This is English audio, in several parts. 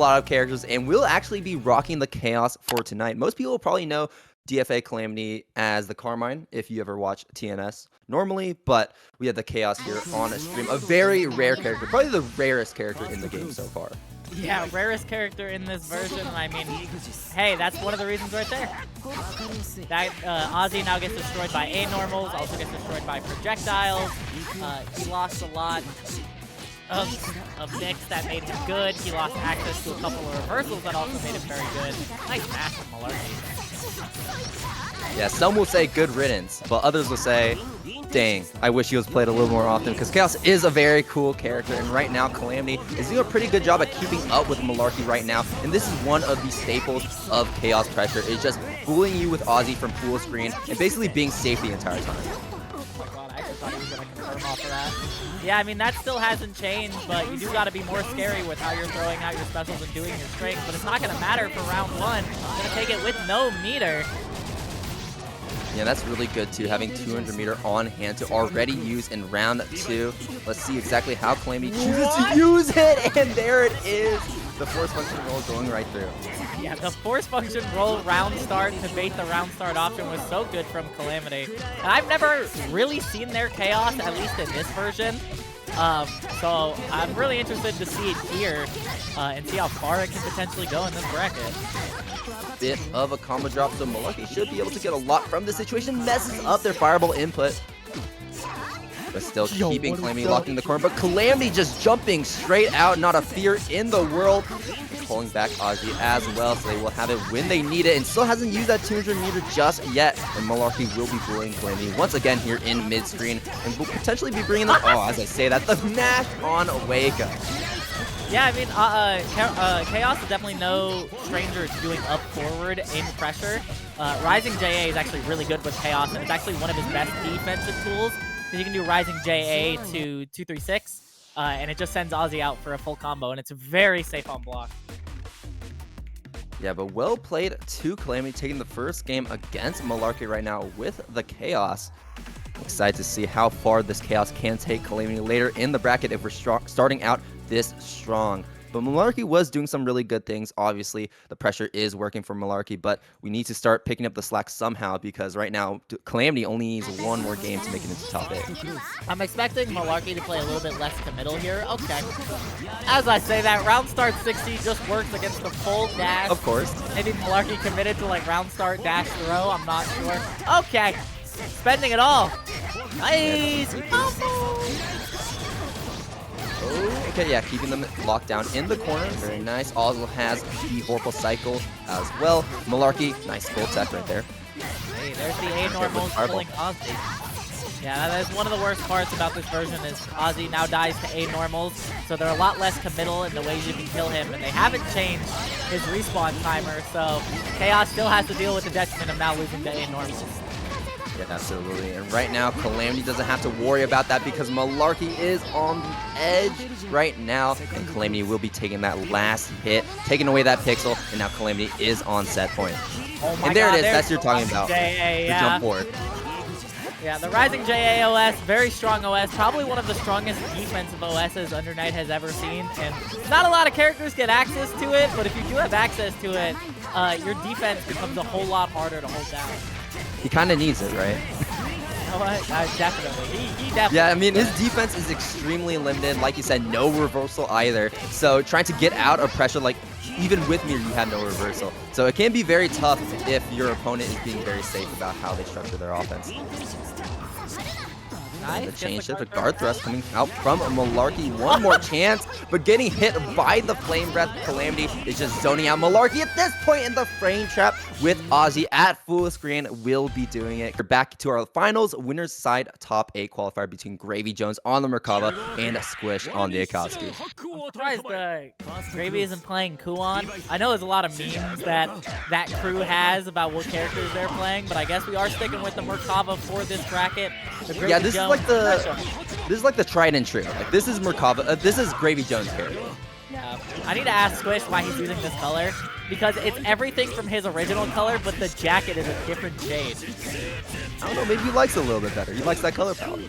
lot of characters, and we'll actually be rocking the chaos for tonight. Most people probably know DFAxCalamity as the Carmine, if you ever watch TNS normally, but we have the chaos here on a stream. A very rare character, probably the rarest character in the game so far. Yeah, rarest character in this version. I mean, hey, that's one of the reasons right there. That Ozzy now gets destroyed by A-normals, also gets destroyed by projectiles. He lost a lot of mix that made him good. He lost access to a couple of reversals that also made him very good. Nice match from Malarky. Yeah, some will say good riddance, but others will say, dang, I wish he was played a little more often, because Chaos is a very cool character, and right now Calamity is doing a pretty good job at keeping up with Malarky right now, and this is one of the staples of Chaos pressure, is just fooling you with Ozzy from full screen, and basically being safe the entire time. Oh my god, I actually thought he was going to confirm off of that. Yeah, I mean, that still hasn't changed, but you do got to be more scary with how you're throwing out your specials and doing your strength, but it's not going to matter for round one. You're going to take it with no meter. Yeah, that's really good too, having 200 meter on hand to already use in round two. Let's see exactly how Calamity chooses to use it, and there it is. The force function roll going right through. Yeah, the force function roll round start to bait the round start option was so good from Calamity. And I've never really seen their chaos, at least in this version. So I'm really interested to see it here and see how far it can potentially go in this bracket. Bit of a combo drop, so Malarky should be able to get a lot from this situation. Messes up their fireball input, but still keeping Calamity locked in the corner. But Calamity just jumping straight out, not a fear in the world. Pulling back Ozzy as well, so they will have it when they need it, and still hasn't used that 200 meter just yet. And Malarky will be bullying Calamity once again here in mid-screen, and will potentially be bringing them, oh, as I say that, the mash on Wake Up. Yeah, I mean, Chaos is definitely no stranger to doing up forward in pressure. Rising JA is actually really good with Chaos, and it's actually one of his best defensive tools, because you can do Rising JA to 236, and it just sends Ozzy out for a full combo, and it's very safe on block. Yeah, but well played to Calamity, taking the first game against Malarky right now with the Chaos. Excited to see how far this Chaos can take Calamity later in the bracket if we're starting out this strong. But Malarky was doing some really good things. Obviously, the pressure is working for Malarky, but we need to start picking up the slack somehow, because right now, Calamity only needs one more game to make it into top 8. I'm expecting Malarky to play a little bit less committal here. Okay. As I say that, round start 60 just works against the full dash. Of course. Maybe Malarky committed to like round start dash throw. I'm not sure. Okay. Spending it all. Nice. Okay, yeah, keeping them locked down in the corner. Very nice. Oslo has the Vorpal Cycle as well. Malarky, nice full tech right there. Hey, there's the A-normals killing Ozzy. Yeah, that's one of the worst parts about this version is Ozzy now dies to A-normals, so they're a lot less committal in the ways you can kill him, and they haven't changed his respawn timer, so Chaos still has to deal with the detriment of now losing to A-normals. Yeah, absolutely. And right now, Calamity doesn't have to worry about that, because Malarky is on the edge right now, and Calamity will be taking that last hit, taking away that pixel, and now Calamity is on set point. Oh my and there God, it is. That's what you're talking about. JA, the jump forward. Yeah, the Rising JA OS, very strong OS, probably one of the strongest defensive OSs Under Night has ever seen, and not a lot of characters get access to it, but if you do have access to it, your defense becomes a whole lot harder to hold down. He kind of needs it, right? You know what? Definitely. He definitely. Yeah, I mean, his defense is extremely limited. Like you said, no reversal either. So trying to get out of pressure, like even with me, you have no reversal. So it can be very tough if your opponent is being very safe about how they structure their offense. Nice. The change shift, a guard thrust coming out from Malarky. One more chance, but getting hit by the Flame Breath. Calamity is just zoning out Malarky at this point in the frame trap with Ozzy at full screen. Will be doing it. We're back to our finals. Winners side top 8 qualifier between gravyjones on the Merkava and a squish on the Akatsuki. I'm surprised Gravy isn't playing Kuon. I know there's a lot of memes that crew has about what characters they're playing, but I guess we are sticking with the Merkava for this bracket. Yeah, this is like the tried and true. Like, this is Merkava. This is gravyjones character. Yeah, I need to ask Squish why he's using this color. because it's everything from his original color, but the jacket is a different shade. I don't know, maybe he likes it a little bit better. He likes that color palette.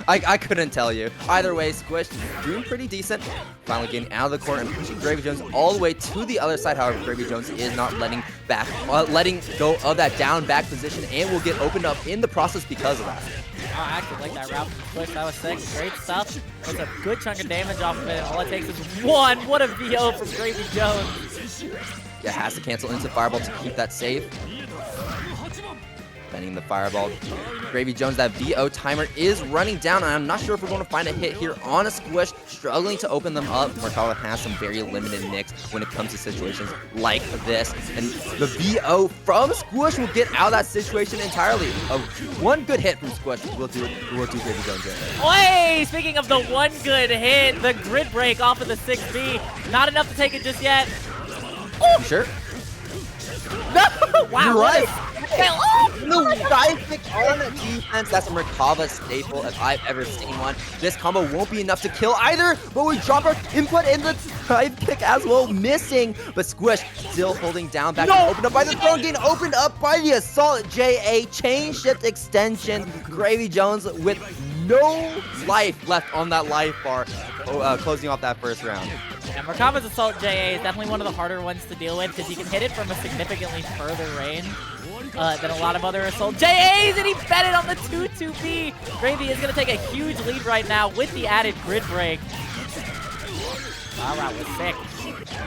I couldn't tell you. Either way, Squish doing pretty decent. Finally getting out of the corner and pushing gravyjones all the way to the other side. However, gravyjones is not letting go of that down back position and will get opened up in the process because of that. Oh, I actually like that route from Squish. That was sick. Great stuff. It's a good chunk of damage off of it. All it takes is one. What a VO from gravyjones. Yeah, has to cancel into Fireball to keep that safe. Bending the Fireball. gravyjones, that VO timer is running down, and I'm not sure if we're going to find a hit here on a Squish. Struggling to open them up. Merkava has some very limited nicks when it comes to situations like this. And the VO from Squish will get out of that situation entirely. One good hit from Squish will do gravyjones in. Wait, speaking of the one good hit, the grid break off of the 6B. Not enough to take it just yet. You sure? No! Wow, You're right. No, dive kick on defense. That's a Merkava staple if I've ever seen one. This combo won't be enough to kill either, but we drop our input in the dive kick as well, missing. But Squish still holding down back. Opened up by the throne, getting opened up by the Assault JA. Chain shift extension. gravyjones with no life left on that life bar, closing off that first round. Yeah, Merkava's Assault JA is definitely one of the harder ones to deal with because he can hit it from a significantly further range than a lot of other Assault JAs, and he bet it on the 2-2B. Gravy is going to take a huge lead right now with the added grid break. All right, was sick.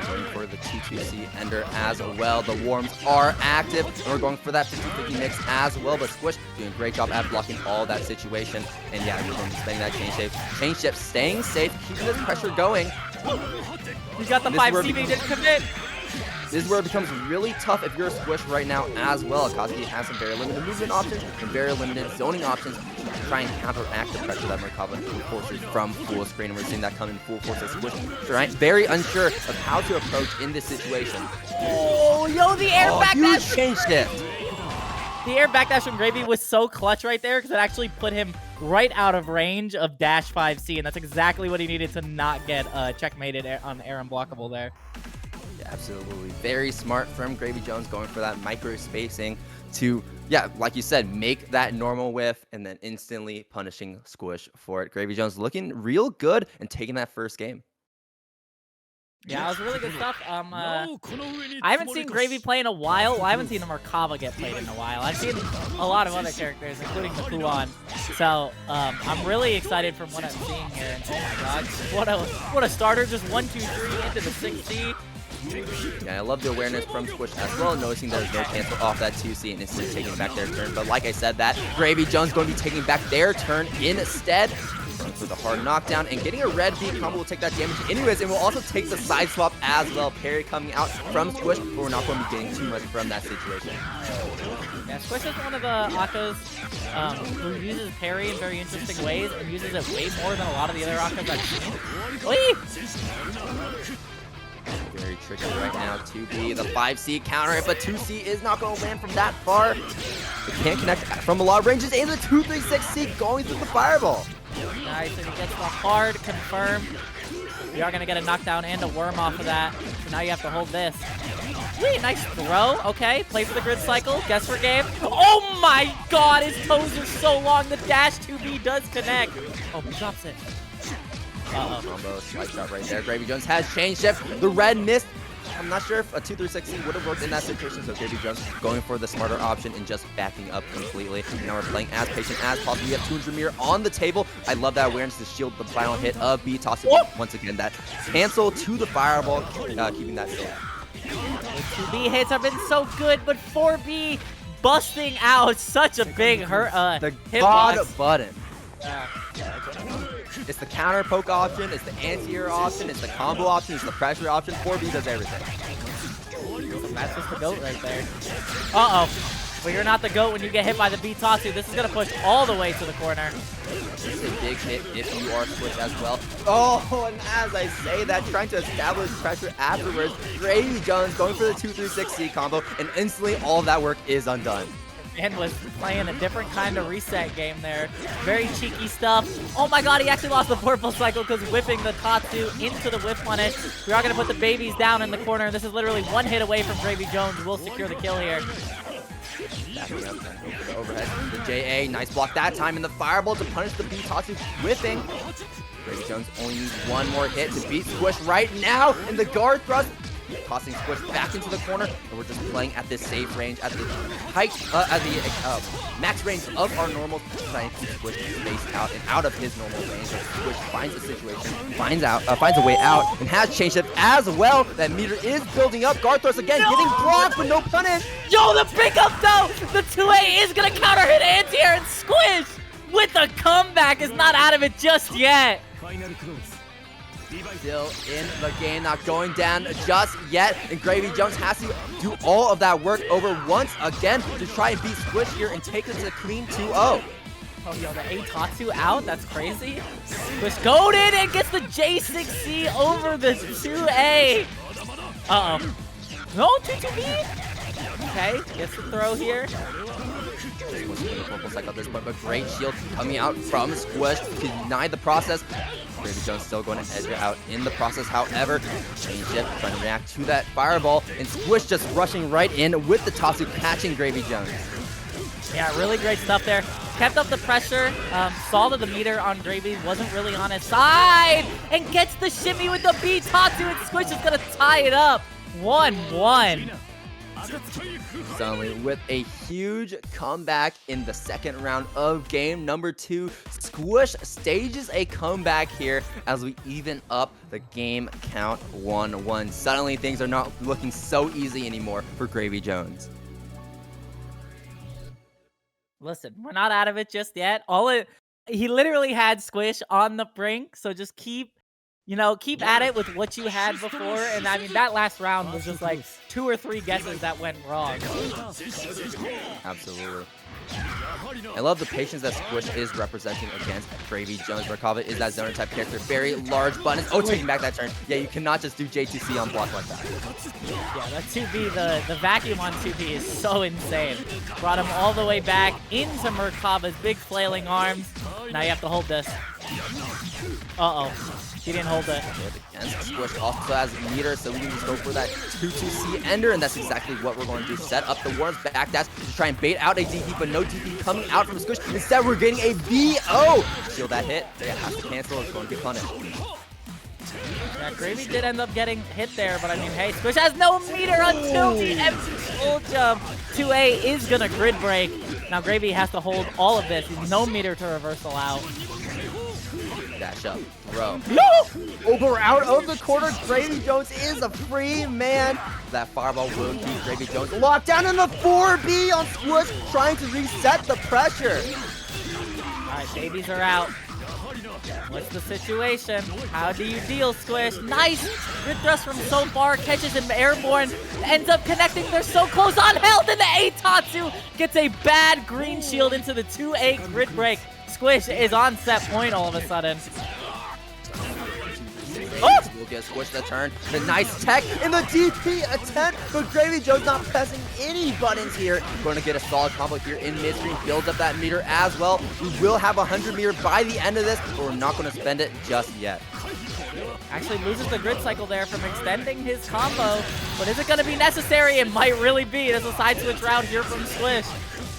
Going for the 2-2C Ender as well. The Worms are active, and we're going for that 50-50 mix as well, but Squish doing a great job at blocking all that situation. And yeah, we're going to be spending that chain shift, staying safe, keeping this pressure going. He's got the 5C, but he didn't commit. This is where it becomes really tough if you're a Squish right now as well. Akatsuki has some very limited movement options and very limited zoning options to try and counteract the pressure that Merkava forces from full screen. And we're seeing that come in full force as Squish. Right? Very unsure of how to approach in this situation. Oh, yo, the air backdash. Huge chain shift. The air backdash from Gravy was so clutch right there because it actually put him right out of range of dash 5C, and that's exactly what he needed to not get checkmated on air unblockable there. Yeah, absolutely. Very smart from gravyjones, going for that micro spacing to, yeah, like you said, make that normal whiff and then instantly punishing Squish for it. gravyjones looking real good and taking that first game. Yeah, it was really good stuff. I haven't seen Gravy play in a while. Well, I haven't seen a Merkava get played in a while. I've seen a lot of other characters, including the Kuon. So I'm really excited from what I'm seeing here. And oh my god, what a starter! Just 1-2-3 into the 6C. Yeah, I love the awareness from Squish as well, noticing there's no cancel off that 2C and instantly taking back their turn. But like I said, that gravyjones going to be taking back their turn instead. Going for the hard knockdown and getting a red B combo will take that damage anyways, and we'll also take the side swap as well. Parry coming out from Squish, but we're not going to be getting too much from that situation. Yeah, Squish is one of the Akkas who uses parry in very interesting ways and uses it way more than a lot of the other Akkas I've seen. Whee! Very tricky right now. 2B, the 5C counter it, but 2C is not going to land from that far. It can't connect from a lot of ranges, and the 2-3-6C going through the fireball. Nice, and he gets the hard confirm. We are going to get a knockdown and a worm off of that, so now you have to hold this. Wait, nice throw. Okay, play for the grid cycle. Guess for game. Oh my god, his toes are so long. The dash 2B does connect. Oh, he drops it. Combo slice shot right there. gravyjones has chain shift. The red missed. I'm not sure if a 2-3-6C would have worked in that situation, so gravyjones going for the smarter option and just backing up completely. Now we're playing as patient as possible. We have 200 mirror on the table. I love that awareness to shield the final hit of B. Tossing once again that cancel to the fireball, keeping that safe. The 2B hits have been so good, but 4B busting out such a big hurt. The hit God box. button. It's the counter poke option, it's the anti-air option, it's the combo option, it's the pressure option. 4B does everything. That's just the GOAT right there. Uh-oh. Well, you're not the GOAT when you get hit by the B-Tatsu. This is going to push all the way to the corner. This is a big hit if you are Squish as well. Oh, and as I say that, trying to establish pressure afterwards, gravyjones going for the 2-3-6C combo, and instantly all of that work is undone. and was playing a different kind of reset game there. Very cheeky stuff. Oh my god, he actually lost the purple cycle because whipping the Tatsu into the whip punish. We are going to put the babies down in the corner. This is literally one hit away from gravyjones. We'll secure the kill here. Backing up the overhead. The JA, nice block that time, and the fireball to punish the B Tatsu whipping. gravyjones only needs one more hit to beat Squish right now, and the guard thrust tossing Squish back into the corner, and we're just playing at this safe range, at the height, at the max range of our normals, trying to keep Squish spaced out and out of his normal range. But Squish finds a situation, finds a way out, and has changed it as well. That meter is building up. Guard thrust again, getting blocked, but no punish. Yo, the pickup though! The 2A is gonna counter hit anti-air, and Squish with a comeback is not out of it just yet. Still in the game, not going down just yet, and gravyjones has to do all of that work over once again to try and beat Squish here and take it to a clean 2-0. Oh, yo, the A Tatsu out? That's crazy. Squish goaded and gets the J6C over the 2A. Uh-oh. No, 2-2B? Okay, gets the throw here. Almost like at this point, but great shield coming out from Squish to deny the process. gravyjones still going to edge it out in the process, however. Change it, trying to react to that fireball, and Squish just rushing right in with the Tatsu, catching gravyjones. Yeah, really great stuff there. Kept up the pressure, saw that the meter on Gravy wasn't really on his side, and gets the shimmy with the B Tatsu, and Squish is going to tie it up. 1-1. Suddenly, with a huge comeback in the second round of game number 2, Squish stages a comeback here as we even up the game count 1-1. Suddenly, things are not looking so easy anymore for gravyjones. Listen, we're not out of it just yet. He literally had Squish on the brink, so just keep at it with what you had before. And I mean, that last round was just like 2 or 3 guesses that went wrong. Absolutely. I love the patience that Squish is representing against gravyjones. Merkava is that zoner type character. Very large buttons. Oh, taking back that turn. Yeah, you cannot just do J2C on block like that. Yeah, that 2B, the vacuum on 2B is so insane. Brought him all the way back into Merkava's big flailing arms. Now you have to hold this. Uh-oh. He didn't hold it. Squish also has meter, so we can just go for that 2-2C ender, and that's exactly what we're going to do. Set up the warms back dash to try and bait out a DP, but no DP coming out from Squish. Instead, we're getting a BO. Shield that hit. Yeah, has to cancel. It's going to get punished. Yeah, Gravy did end up getting hit there, but I mean, hey, Squish has no meter until the empty full jump. 2A is going to grid break. Now Gravy has to hold all of this. No meter to reversal out. Dash up, throw. No! Over out of the corner, gravyjones is a free man. That fireball will keep gravyjones locked down in the 4B on Squish, trying to reset the pressure. All right, babies are out. What's the situation? How do you deal, Squish? Nice grid thrust from so far, catches him airborne, ends up connecting. They're so close on health, and the A Tatsu gets a bad green shield into the 2A grid break. Squish is on set point all of a sudden. Oh! We'll get Squish the turn. The nice tech in the DP attempt, but gravyjones not pressing any buttons here. Going to get a solid combo here in midstream. Builds up that meter as well. We will have 100 meter by the end of this, but we're not going to spend it just yet. Actually loses the grid cycle there from extending his combo, but is it going to be necessary? It might really be. There's a side switch route here from Squish.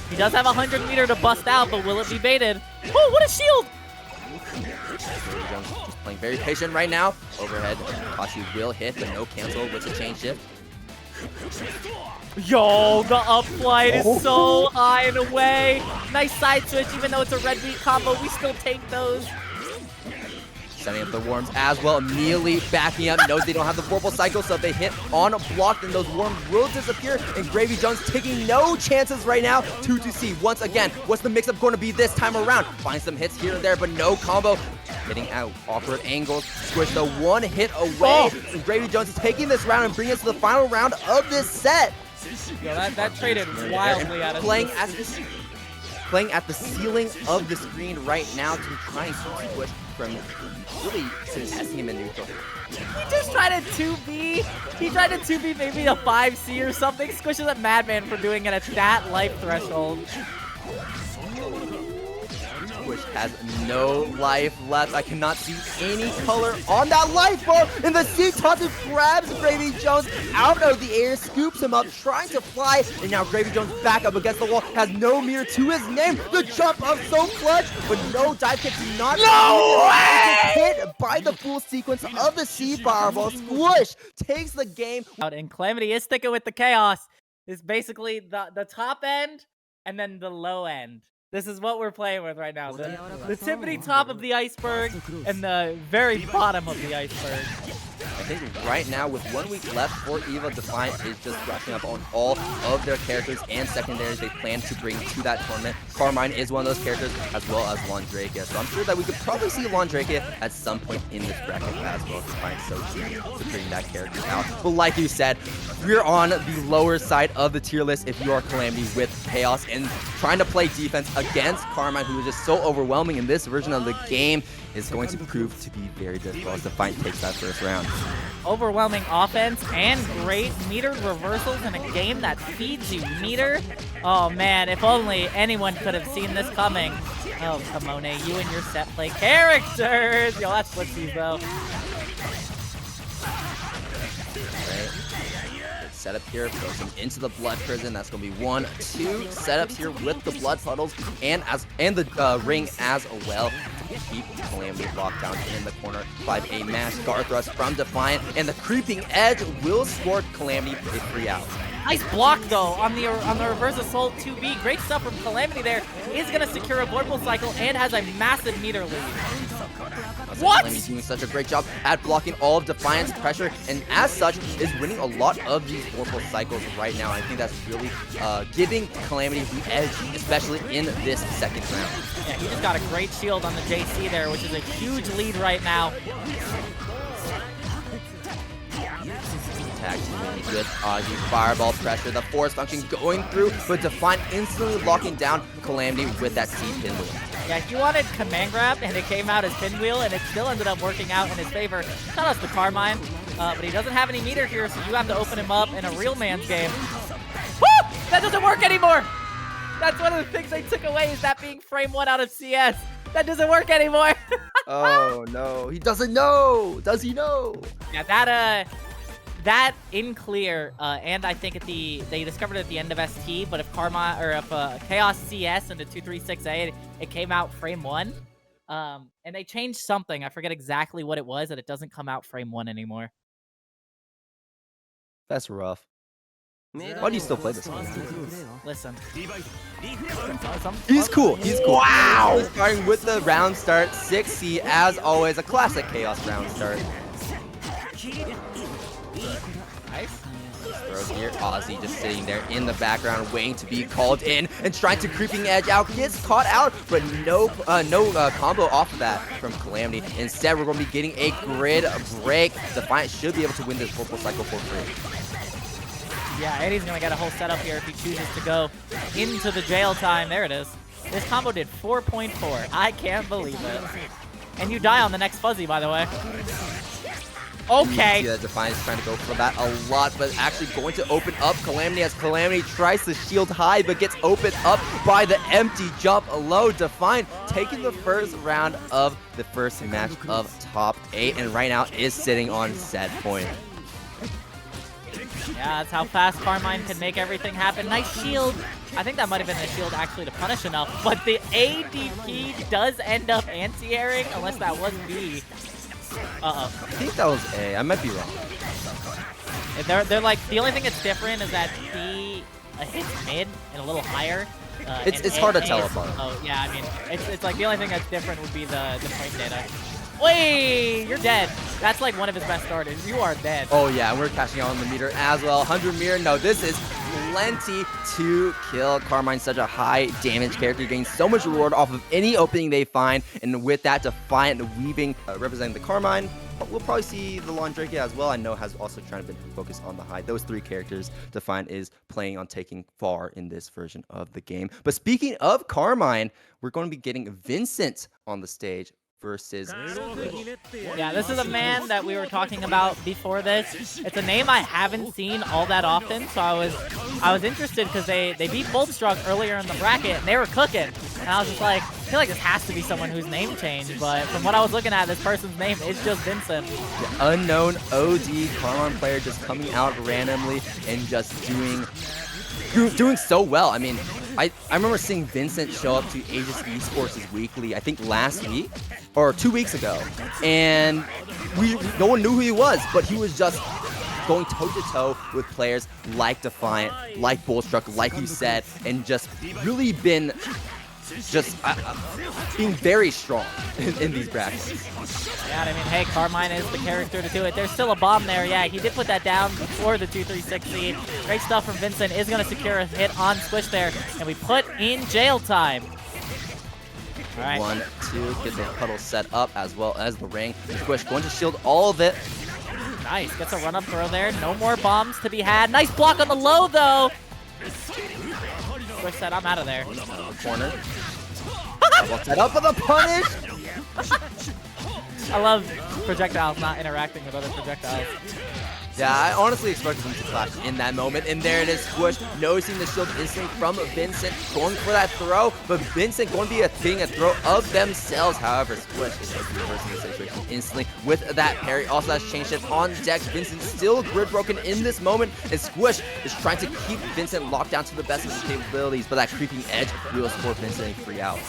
He does have 100 meter to bust out, but will it be baited? Oh, what a shield! Just playing very patient right now. Overhead, Tatsu will hit, but no cancel with the chain shift. Yo, the up flight is so high and away. Nice side switch, even though it's a red beat combo, we still take those. Setting up the worms as well, immediately backing up, knows they don't have the purple cycle, so if they hit on a block, then those worms will disappear, and gravyjones taking no chances right now. 2-2C once again. What's the mix-up going to be this time around? Find some hits here and there, but no combo. Hitting out awkward angles. Squish the one hit away, and gravyjones is taking this round and bringing us to the final round of this set. Yeah, that traded wildly out of playing as this. playing at the ceiling of the screen right now to try and keep Squish from really testing him in neutral. He just tried a 2B. He tried a 2B, maybe a 5C or something. Squish is a madman for doing it at that life threshold. Squish has no life left. I cannot see any color on that life bar. And the C tosses grabs gravyjones out of the air, scoops him up, trying to fly. And now gravyjones back up against the wall, has no meter to his name. The jump up so clutch, but no dive kick. Not no way! Hit by the full sequence of the C fireball. Squish takes the game. And Calamity is sticking with the chaos. It's basically the top end and then the low end. This is what we're playing with right now. The tippity top of the iceberg and the very bottom of the iceberg. I think right now, with 1 week left for EVA, Defiant is just brushing up on all of their characters and secondaries they plan to bring to that tournament. Carmine is one of those characters, as well as Londrakia. So I'm sure that we could probably see Londrakia at some point in this bracket as well. Defiant so keen to bring that character out. But like you said, we're on the lower side of the tier list if you are Calamity with Chaos and trying to play defense against Carmine, who is just so overwhelming in this version of the game, is going to prove to be very difficult as Defiant takes that first round. Overwhelming offense and great metered reversals in a game that feeds you meter. Oh man, if only anyone could have seen this coming. Oh, Kamone, you and your set play characters. Yo, that's footsies though. Setup here, throws him into the blood prison. That's gonna be 1, 2 setups here with the blood puddles and the ring as well to keep Calamity locked down in the corner. 5A mash guard thrust from Defiant, and the creeping edge will score Calamity a free out. Nice block though on the reverse assault 2B. Great stuff from Calamity there. Is gonna secure a vorpal cycle and has a massive meter lead. What? Calamity's doing such a great job at blocking all of Defiant's pressure, and as such is winning a lot of these vorpal cycles right now. I think that's really giving Calamity the edge, especially in this second round. Yeah, he just got a great shield on the JC there, which is a huge lead right now. Tag teaming with Ozzy, fireball pressure, the force function going through, but Defiant instantly locking down Calamity with that C pinwheel. Yeah, he wanted command grab, and it came out as pinwheel, and it still ended up working out in his favor. Shout out to Carmine, but he doesn't have any meter here, so you have to open him up in a real man's game. Woo! That doesn't work anymore! That's one of the things they took away, is that being frame 1 out of CS. That doesn't work anymore! Oh no, he doesn't know! Does he know? Yeah, that in clear, and I think they discovered it at the end of ST, but if Chaos CS into 236A, it came out frame 1, and they changed something. I forget exactly what it was, that it doesn't come out frame 1 anymore. That's rough. Why do you still play this one? Listen. He's cool. He's cool. Wow! Starting with the round start, 6C, as always, a classic Chaos round start. Nice. Throws here, Ozzy just sitting there in the background waiting to be called in and trying to creeping edge out, gets caught out, but no combo off of that from Calamity. Instead, we're going to be getting a grid break. Defiant should be able to win this purple cycle for free. Yeah, Eddie's going to get a whole setup here if he chooses to go into the jail time. There it is. This combo did 4.4. I can't believe it. And you die on the next fuzzy, by the way. Okay. Yeah, Defiant's trying to go for that a lot, but actually going to open up Calamity as Calamity tries to shield high, but gets opened up by the empty jump low. Defiant taking the first round of the first match of top 8, and right now is sitting on set point. Yeah, that's how fast Carmine can make everything happen. Nice shield. I think that might have been the shield actually to punish enough, but the ADP does end up anti-airing, unless that was B. I think that was A. I might be wrong. They're like, the only thing that's different is that B hits mid and a little higher. It's hard to tell apart. Oh yeah, I mean, it's like the only thing that's different would be the frame data. Wait, you're dead. That's like one of his best starters. You are dead. Oh yeah, and we're cashing out on the meter as well. 100 meter. No, this is plenty to kill. Carmine's such a high damage character, getting so much reward off of any opening they find. And with that, Defiant weaving, representing the Carmine, we'll probably see the Londrake as well. I know has also trying to be focused on the high. Those three characters, Defiant is playing on taking far in this version of the game. But speaking of Carmine, we're going to be getting Vincent on the stage versus Yeah, this is a man that we were talking about before this. It's a name I haven't seen all that often, so I was interested because they beat Boltstruck earlier in the bracket and they were cooking. And I was just like, I feel like this has to be someone whose name changed, but from what I was looking at, this person's name is just Vincent. The unknown OD Carmine player just coming out randomly and just doing so well. I mean, I remember seeing Vincent show up to Aegis Esports' weekly, I think last week or 2 weeks ago, and no one knew who he was, but he was just going toe-to-toe with players like Defiant, like Boltstruck, like you said, and just really been being very strong in these brackets. Yeah, I mean, hey, Carmine is the character to do it. There's still a bomb there. Yeah, he did put that down before the 2-3-6 seed. Great stuff from Vincent. Is going to secure a hit on Squish there, and we put in jail time. All right. 1-2, get the puddle set up as well as the ring. Squish going to shield all of it. Nice, gets a run-up throw there. No more bombs to be had. Nice block on the low, though. Squish said, I'm out of there. Out of the corner. Well set up for the punish. I love projectiles not interacting with other projectiles. Yeah, I honestly expected them to clash in that moment. And there it is, Squish noticing the shield instantly from Vincent, going for that throw, but Vincent going to be getting a throw of themselves. However, Squish is going to be reversing the situation instantly with that parry. Also has chain shift on deck. Vincent still grid broken in this moment, and Squish is trying to keep Vincent locked down to the best of his capabilities, but that creeping edge will support Vincent a free out.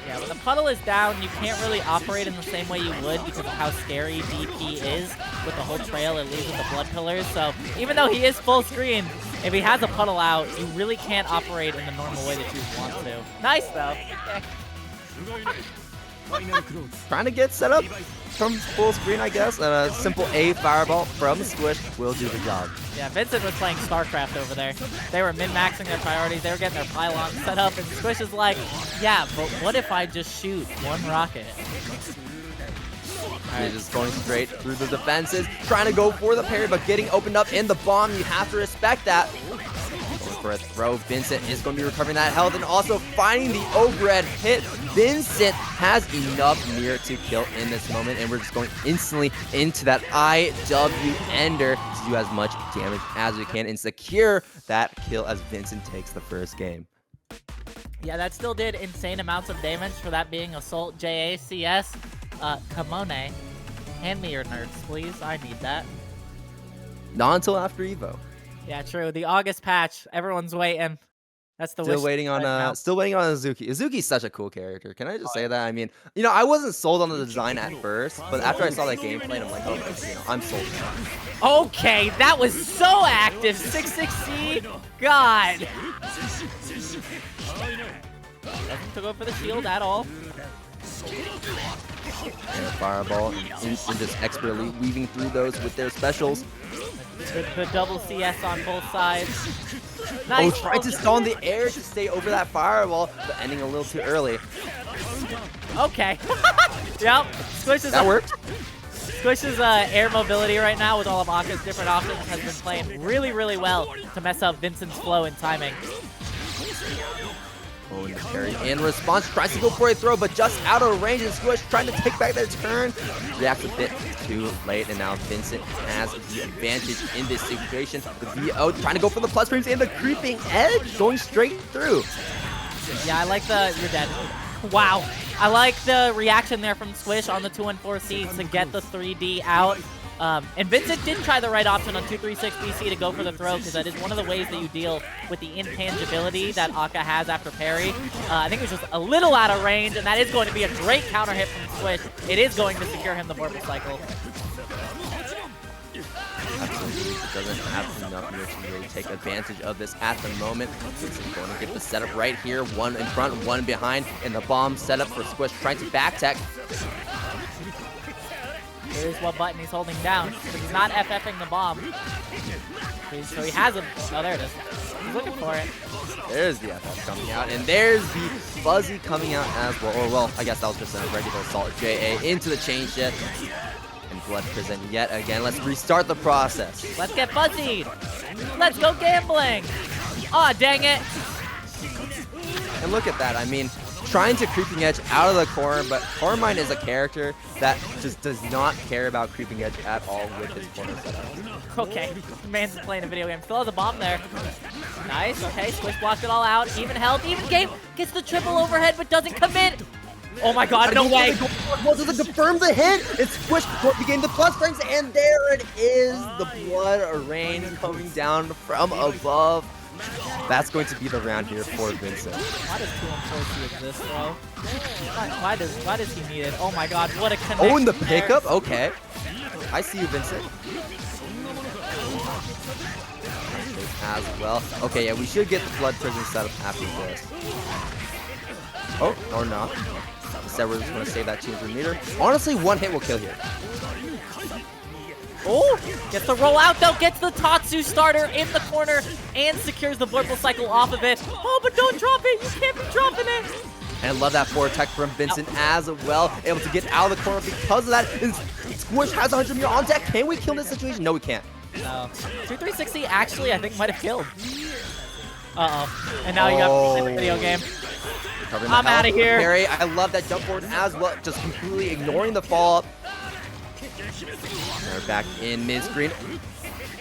Yeah, when the puddle is down, you can't really operate in the same way you would because of how scary DP is with the whole trail it leaves with the blood pillars. So even though he is full screen, if he has a puddle out, you really can't operate in the normal way that you want to. Nice, though. Trying to get set up from full screen, I guess, and a simple A fireball from Squish will do the job. Yeah, Vincent was playing StarCraft over there. They were min-maxing their priorities. They were getting their pylons set up, and Squish is like, yeah, but what if I just shoot one rocket? He's just going straight through the defenses, trying to go for the parry, but getting opened up in the bomb. You have to respect that. Going for a throw. Vincent is going to be recovering that health and also finding the overhead hit. Vincent has enough near to kill in this moment, and we're just going instantly into that IW ender to do as much damage as we can and secure that kill as Vincent takes the first game. Yeah, that still did insane amounts of damage for that being Assault JACS. Kamone, hand me your nerfs, please. I need that. Not until after Evo. Yeah, true. The August patch, everyone's waiting. That's the still waiting on Azuki. Azuki's such a cool character. Can I just say that? I mean, you know, I wasn't sold on the design at first, but after I saw that gameplay, I'm like, okay, you know, I'm sold. Okay, that was so active. 6-6C. God. Doesn't go for the shield at all. And a fireball, and just expertly weaving through those with their specials. The double CS on both sides. Nice. Oh, tried to stall in the air to stay over that fireball, but ending a little too early. Okay. Yep. Squish's that worked. Squish's air mobility right now with all of Aka's different options has been playing really, really well to mess up Vincent's flow and timing. Oh, and the parry in response, tries to go for a throw, but just out of range, and Squish trying to take back their turn. Reacts a bit too late, and now Vincent has the advantage in this situation. The VO trying to go for the plus frames and the creeping edge, going straight through. Yeah, I like you're dead. Wow. I like the reaction there from Squish on the 2-4C to get the 3D out. And Vincent did try the right option on 2-3-6 BC to go for the throw, because that is one of the ways that you deal with the intangibility that Aka has after parry. I think it was just a little out of range, and that is going to be a great counter hit from Squish. It is going to secure him the vorpal cycle. Absolutely, doesn't have enough here to really take advantage of this at the moment. Vincent going to get the setup right here, one in front, one behind, and the bomb setup for Squish, trying to back tech. Here's what button he's holding down, because he's not FFing the bomb. So he has him. Oh, there it is. He's looking for it. There's the FF coming out, and there's the Fuzzy coming out as well. Or, well, I guess that was just a regular assault JA into the chain shift. And Blood Prison yet again. Let's restart the process. Let's get fuzzied. Let's go gambling. Aw, dang it. And look at that. I mean, trying to Creeping Edge out of the corner, but Carmine is a character that just does not care about Creeping Edge at all with his corner setup. Okay, man's playing a video game. Still has a bomb there. Nice, okay, Squish blocks it all out. Even health, even game. Gets the triple overhead, but doesn't commit. Oh my god, no way. Doesn't confirm the hit. It's Squish regained the plus frames, and there it is. The blood rain coming down from above. That's going to be the round here for Vincent. Why does 2-4 exist, bro? Why does he need it? Oh my god, what a connection. Oh, and the pickup? Okay. I see you, Vincent. As well. Okay, yeah, we should get the Blood Prison set up after this. Oh, or not. Instead, we're just going to save that 200 meter. Honestly, one hit will kill here. Oh, gets the roll out though, gets the Tatsu starter in the corner, and secures the Blurple Cycle off of it. Oh, but don't drop it. You can't be dropping it. And love that forward tech from Vincent as well. Able to get out of the corner because of that. Squish has 100 meter on deck. Can we kill this situation? No, we can't. No. 2360 actually, I think, might have killed. Uh-oh. And now you got to play the video game. I'm out of here. Parry. I love that jump forward as well. Just completely ignoring the fall-up. They're back in mid-screen.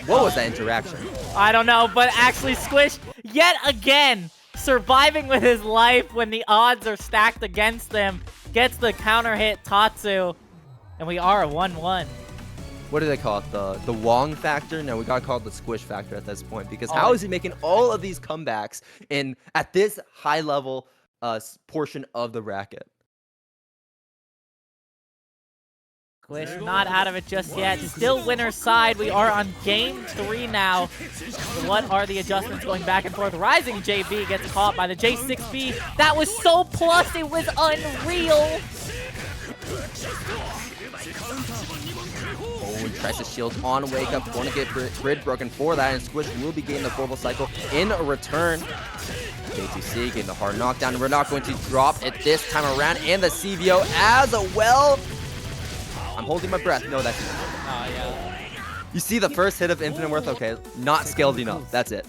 What was that interaction? I don't know, but actually Squish, yet again, surviving with his life when the odds are stacked against him, gets the counter hit Tatsu, and we are a 1-1. What do they call it? The Wong factor? No, we gotta call it the Squish factor at this point, because how is he making all of these comebacks at this high level portion of the bracket? Squish not out of it just yet. Still winner's side. We are on game 3 now. What are the adjustments going back and forth? Rising JB gets caught by the J6B. That was so plus. It was unreal. Oh, he tries to shield on wake up. Going to get grid broken for that, and Squish will be getting the Global Cycle in return. J2C getting the hard knockdown. We're not going to drop it this time around, and the CVO as well. I'm holding my breath. No, that's not. Oh, yeah. You see the first hit of Infinite Worth? Okay, not scaled enough. That's it.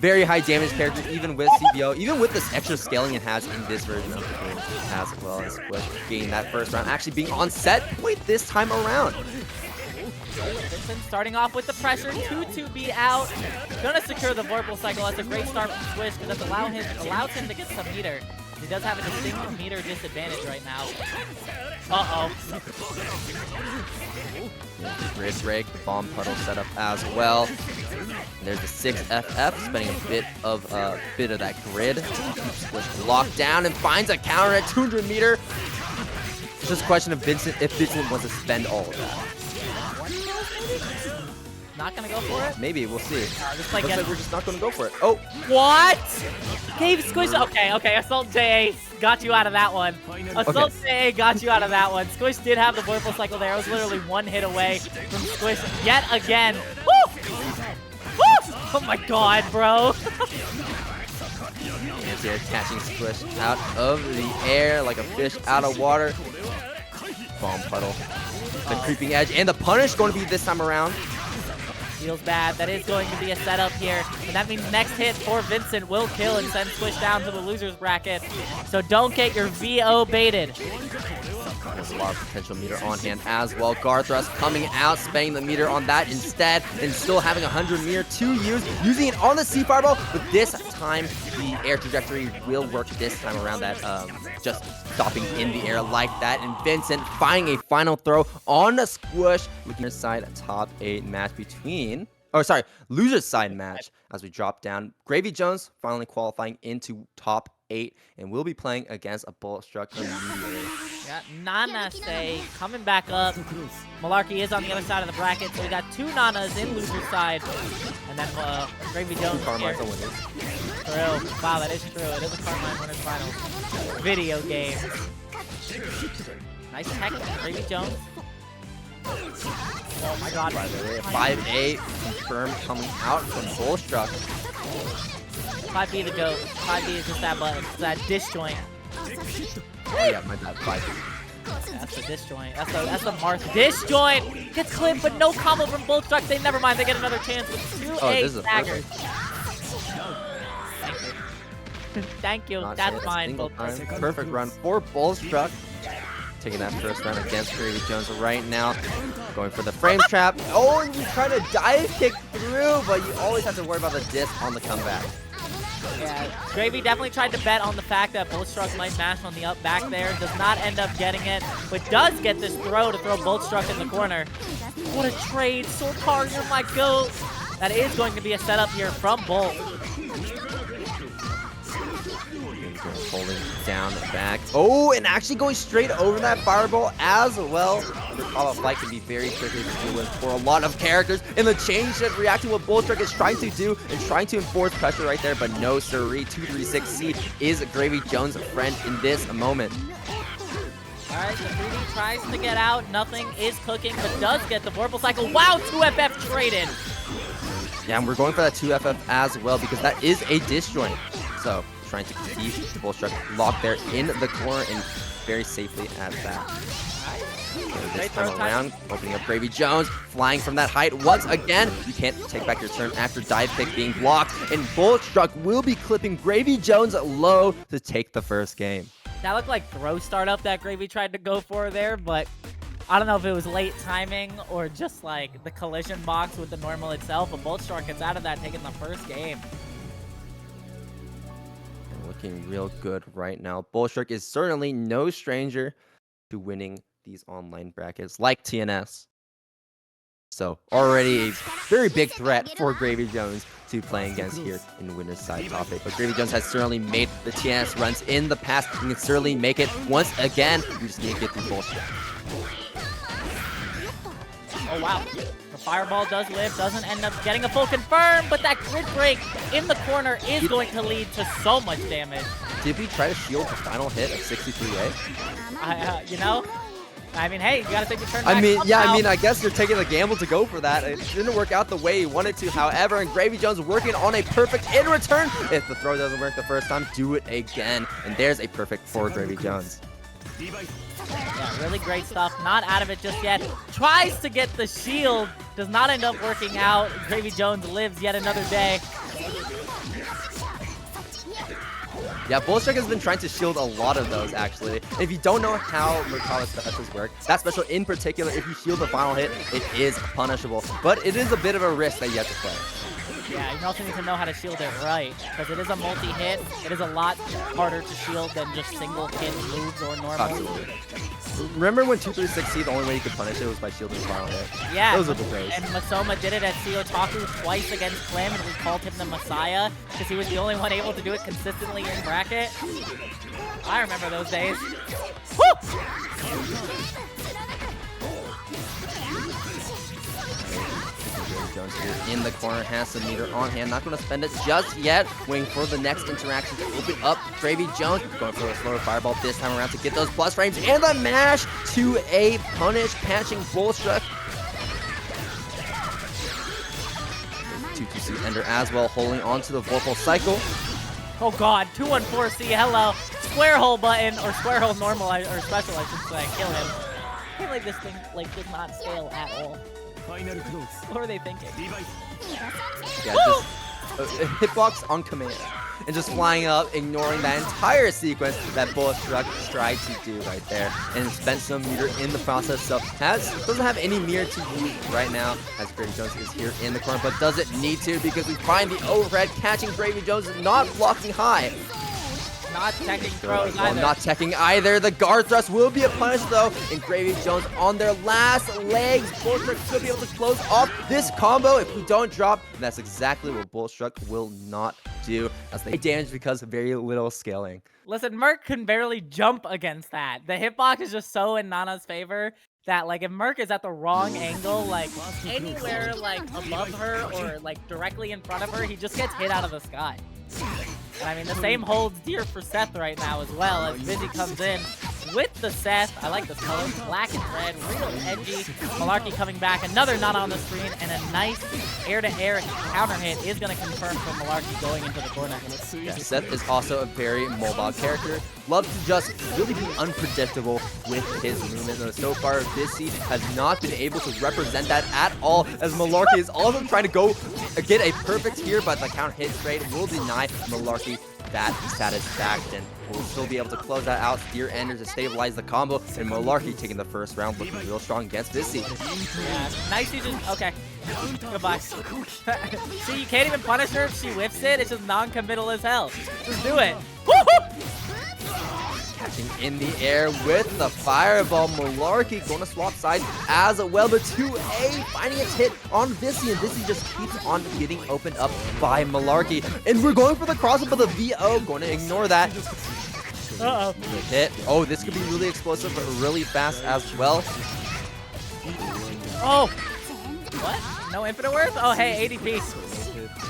Very high damage character, even with CBO, even with this extra scaling it has in this version of the game as well as Squish getting that first round, actually being on set point this time around. Vincent starting off with the pressure, 2-2 out. Gonna secure the Vorpal Cycle. That's a great start from Squish because that allows him to get some meter. He does have a distinct meter disadvantage right now. Uh-oh. Grid break, the bomb puddle set up as well. And there's the 6FF, spending a bit of that grid. Squish locked down and finds a counter at 200 meter. It's just a question of if Vincent wants to spend all of that. Not gonna go for it? Maybe, we'll see. Looks like we're just not gonna go for it. Oh! What? Gave Squish. Okay. Assault JA got you out of that one. Assault JA got you out of that one. Squish did have the Vorpal Cycle there. It was literally one hit away from Squish yet again. Woo! Woo! Oh my god, bro. Anti-air catching Squish out of the air like a fish out of water. Bomb puddle. The creeping edge and the punish going to be this time around. Feels bad. That is going to be a setup here. And that means next hit for Vincent will kill and send Squish down to the loser's bracket. So don't get your VO baited. There's a lot of potential meter on hand as well. Guard thrust coming out, spending the meter on that instead, and still having 100 meter to use. Using it on the C Fireball, but this time the air trajectory will work this time around. That just stopping in the air like that. And Vincent finding a final throw on a Squish. Winner's side top 8 match between, loser's side match as we drop down. Gravyjones finally qualifying into top 8, and we'll be playing against a Boltstruck immediately. Yeah, Nanase coming back up. Malarky is on the other side of the bracket, so we got 2 Nanas in loser's side. And then Gravyjones Carmine's here. a winner. True. Wow, that is true. It is a Carmine winner's final video game. Nice tech, Gravyjones. Oh my god. By the way, 5-8 confirmed coming out from Boltstruck. 5B the GOAT. 5B is just that button. It's that disjoint. Oh yeah, my bad. 5B. That's the disjoint. That's the Marth disjoint. Gets clipped, but no combo from Boltstruck. They never mind. They get another chance with 2 daggers. Thank you. That's fine. Perfect run for Boltstruck. Taking that first round against gravyjones right now. Going for the frame trap. Oh, and he's trying to dive kick through, but you always have to worry about the disc on the comeback. Yeah, Gravy definitely tried to bet on the fact that Boltstruck might mash on the up back there. Does not end up getting it, but does get this throw to throw Boltstruck in the corner. What a trade. Sorkar, you're my goat. That is going to be a setup here from Bolt. Holding down the back. Oh, and actually going straight over that fireball as well. Merkava flight can be very tricky to deal with for a lot of characters. And the change that reacting what Boltstruck is trying to do and trying to enforce pressure right there, but no siree. 236C is gravyjones' friend in this moment. Alright, the 3D tries to get out. Nothing is cooking, but does get the Vorpal Cycle. Wow, 2FF traded. Yeah, and we're going for that 2FF as well because that is a disjoint. So trying to keep the Boltstruck locked there in the corner and very safely at that. So this time around, opening up gravyjones, flying from that height once again. You can't take back your turn after dive kick being blocked, and Boltstruck will be clipping gravyjones low to take the first game. That looked like throw startup that Gravy tried to go for there, but I don't know if it was late timing or just like the collision box with the normal itself, but Boltstruck gets out of that, taking the first game. Looking real good right now. Boltstruck is certainly no stranger to winning these online brackets like TNS. So already a very big threat for gravyjones to playing against here in winner's side top 8. But gravyjones has certainly made the TNS runs in the past and can certainly make it once again. You just need to get through Boltstruck. Oh wow. The fireball does live, doesn't end up getting a full confirm, but that grid break in the corner is going to lead to so much damage. Did we try to shield the final hit of 63A? You know, I mean, hey, you gotta take your turn I back mean, yeah, somehow. I mean, I guess you're taking the gamble to go for that. It didn't work out the way you wanted to, however, and gravyjones working on a perfect in return. If the throw doesn't work the first time, do it again. And there's a perfect for gravyjones. Yeah, really great stuff. Not out of it just yet. Tries to get the shield. Does not end up working out. gravyjones lives yet another day. Yeah, Boltstruck has been trying to shield a lot of those, actually. If you don't know how Merkava specials work, that special in particular, if you shield the final hit, it is punishable. But it is a bit of a risk that you have to play. Yeah, you also need to know how to shield it right, because it is a multi-hit. It is a lot harder to shield than just single-hit moves or normal. Absolutely. Remember when 236C, the only way you could punish it was by shielding the final hit? Yeah. Those are the days. And Masoma did it at Seotaku twice against Clem, and we called him the Messiah, because he was the only one able to do it consistently in bracket. I remember those days. Woo! Jones here in the corner, has some meter on hand, not going to spend it just yet. Waiting for the next interaction to open up. gravyjones going for a slower fireball this time around to get those plus frames, and the mash to a punish, catching Boltstruck. 2-2C Ender as well, holding on to the Vorpal Cycle. Oh god, 214C, hello. Square hole button, or square hole normal, or special, I should say. Kill him. I feel like this thing does not scale at all. What are they thinking? Yeah, just hitbox on command. And just flying up, ignoring that entire sequence that Boltstruck tried to do right there. And spent some meter in the process. So doesn't have any mirror to use right now as gravyjones is here in the corner. But doesn't need to because we find the overhead catching gravyjones, not blocking high. Not teching throws either. Not teching either. The guard thrust will be a punish though. And gravyjones on their last legs. Boltstruck should be able to close off this combo if we don't drop. And that's exactly what Boltstruck will not do, as they damage because of very little scaling. Listen, Merk can barely jump against that. The hitbox is just so in Nana's favor that, like, if Merk is at the wrong angle, like, anywhere, like, above her or, like, directly in front of her, he just gets hit out of the sky. And I mean, the same holds dear for Seth right now as well, as Viszy comes in with the Seth. I like this color, black and red, real edgy. Malarky coming back, another not on the screen, and a nice air-to-air counter hit is going to confirm for Malarky going into the corner. Yeah, Seth is also a very mobile character. Loves to just really be unpredictable with his movement. Though so far, Viszy has not been able to represent that at all, as Malarky is also trying to go get a perfect here, but the counter hit trade will deny Malarky that satisfaction. We'll still be able to close that out, steer Ender to stabilize the combo, and Malarky taking the first round, looking real strong against Viszy. Yeah, nicely just, okay. Goodbye. See, you can't even punish her if she whiffs it. It's just non-committal as hell. Just do it. Catching in the air with the fireball. Malarky going to swap sides as well, but 2A finding its hit on Viszy, and Viszy just keeps on getting opened up by Malarky. And we're going for the crossover, but the VO going to ignore that. Uh-oh. Good hit. Oh, this could be really explosive, but really fast as well. Oh! What? No infinite worth? Oh, hey, ADP.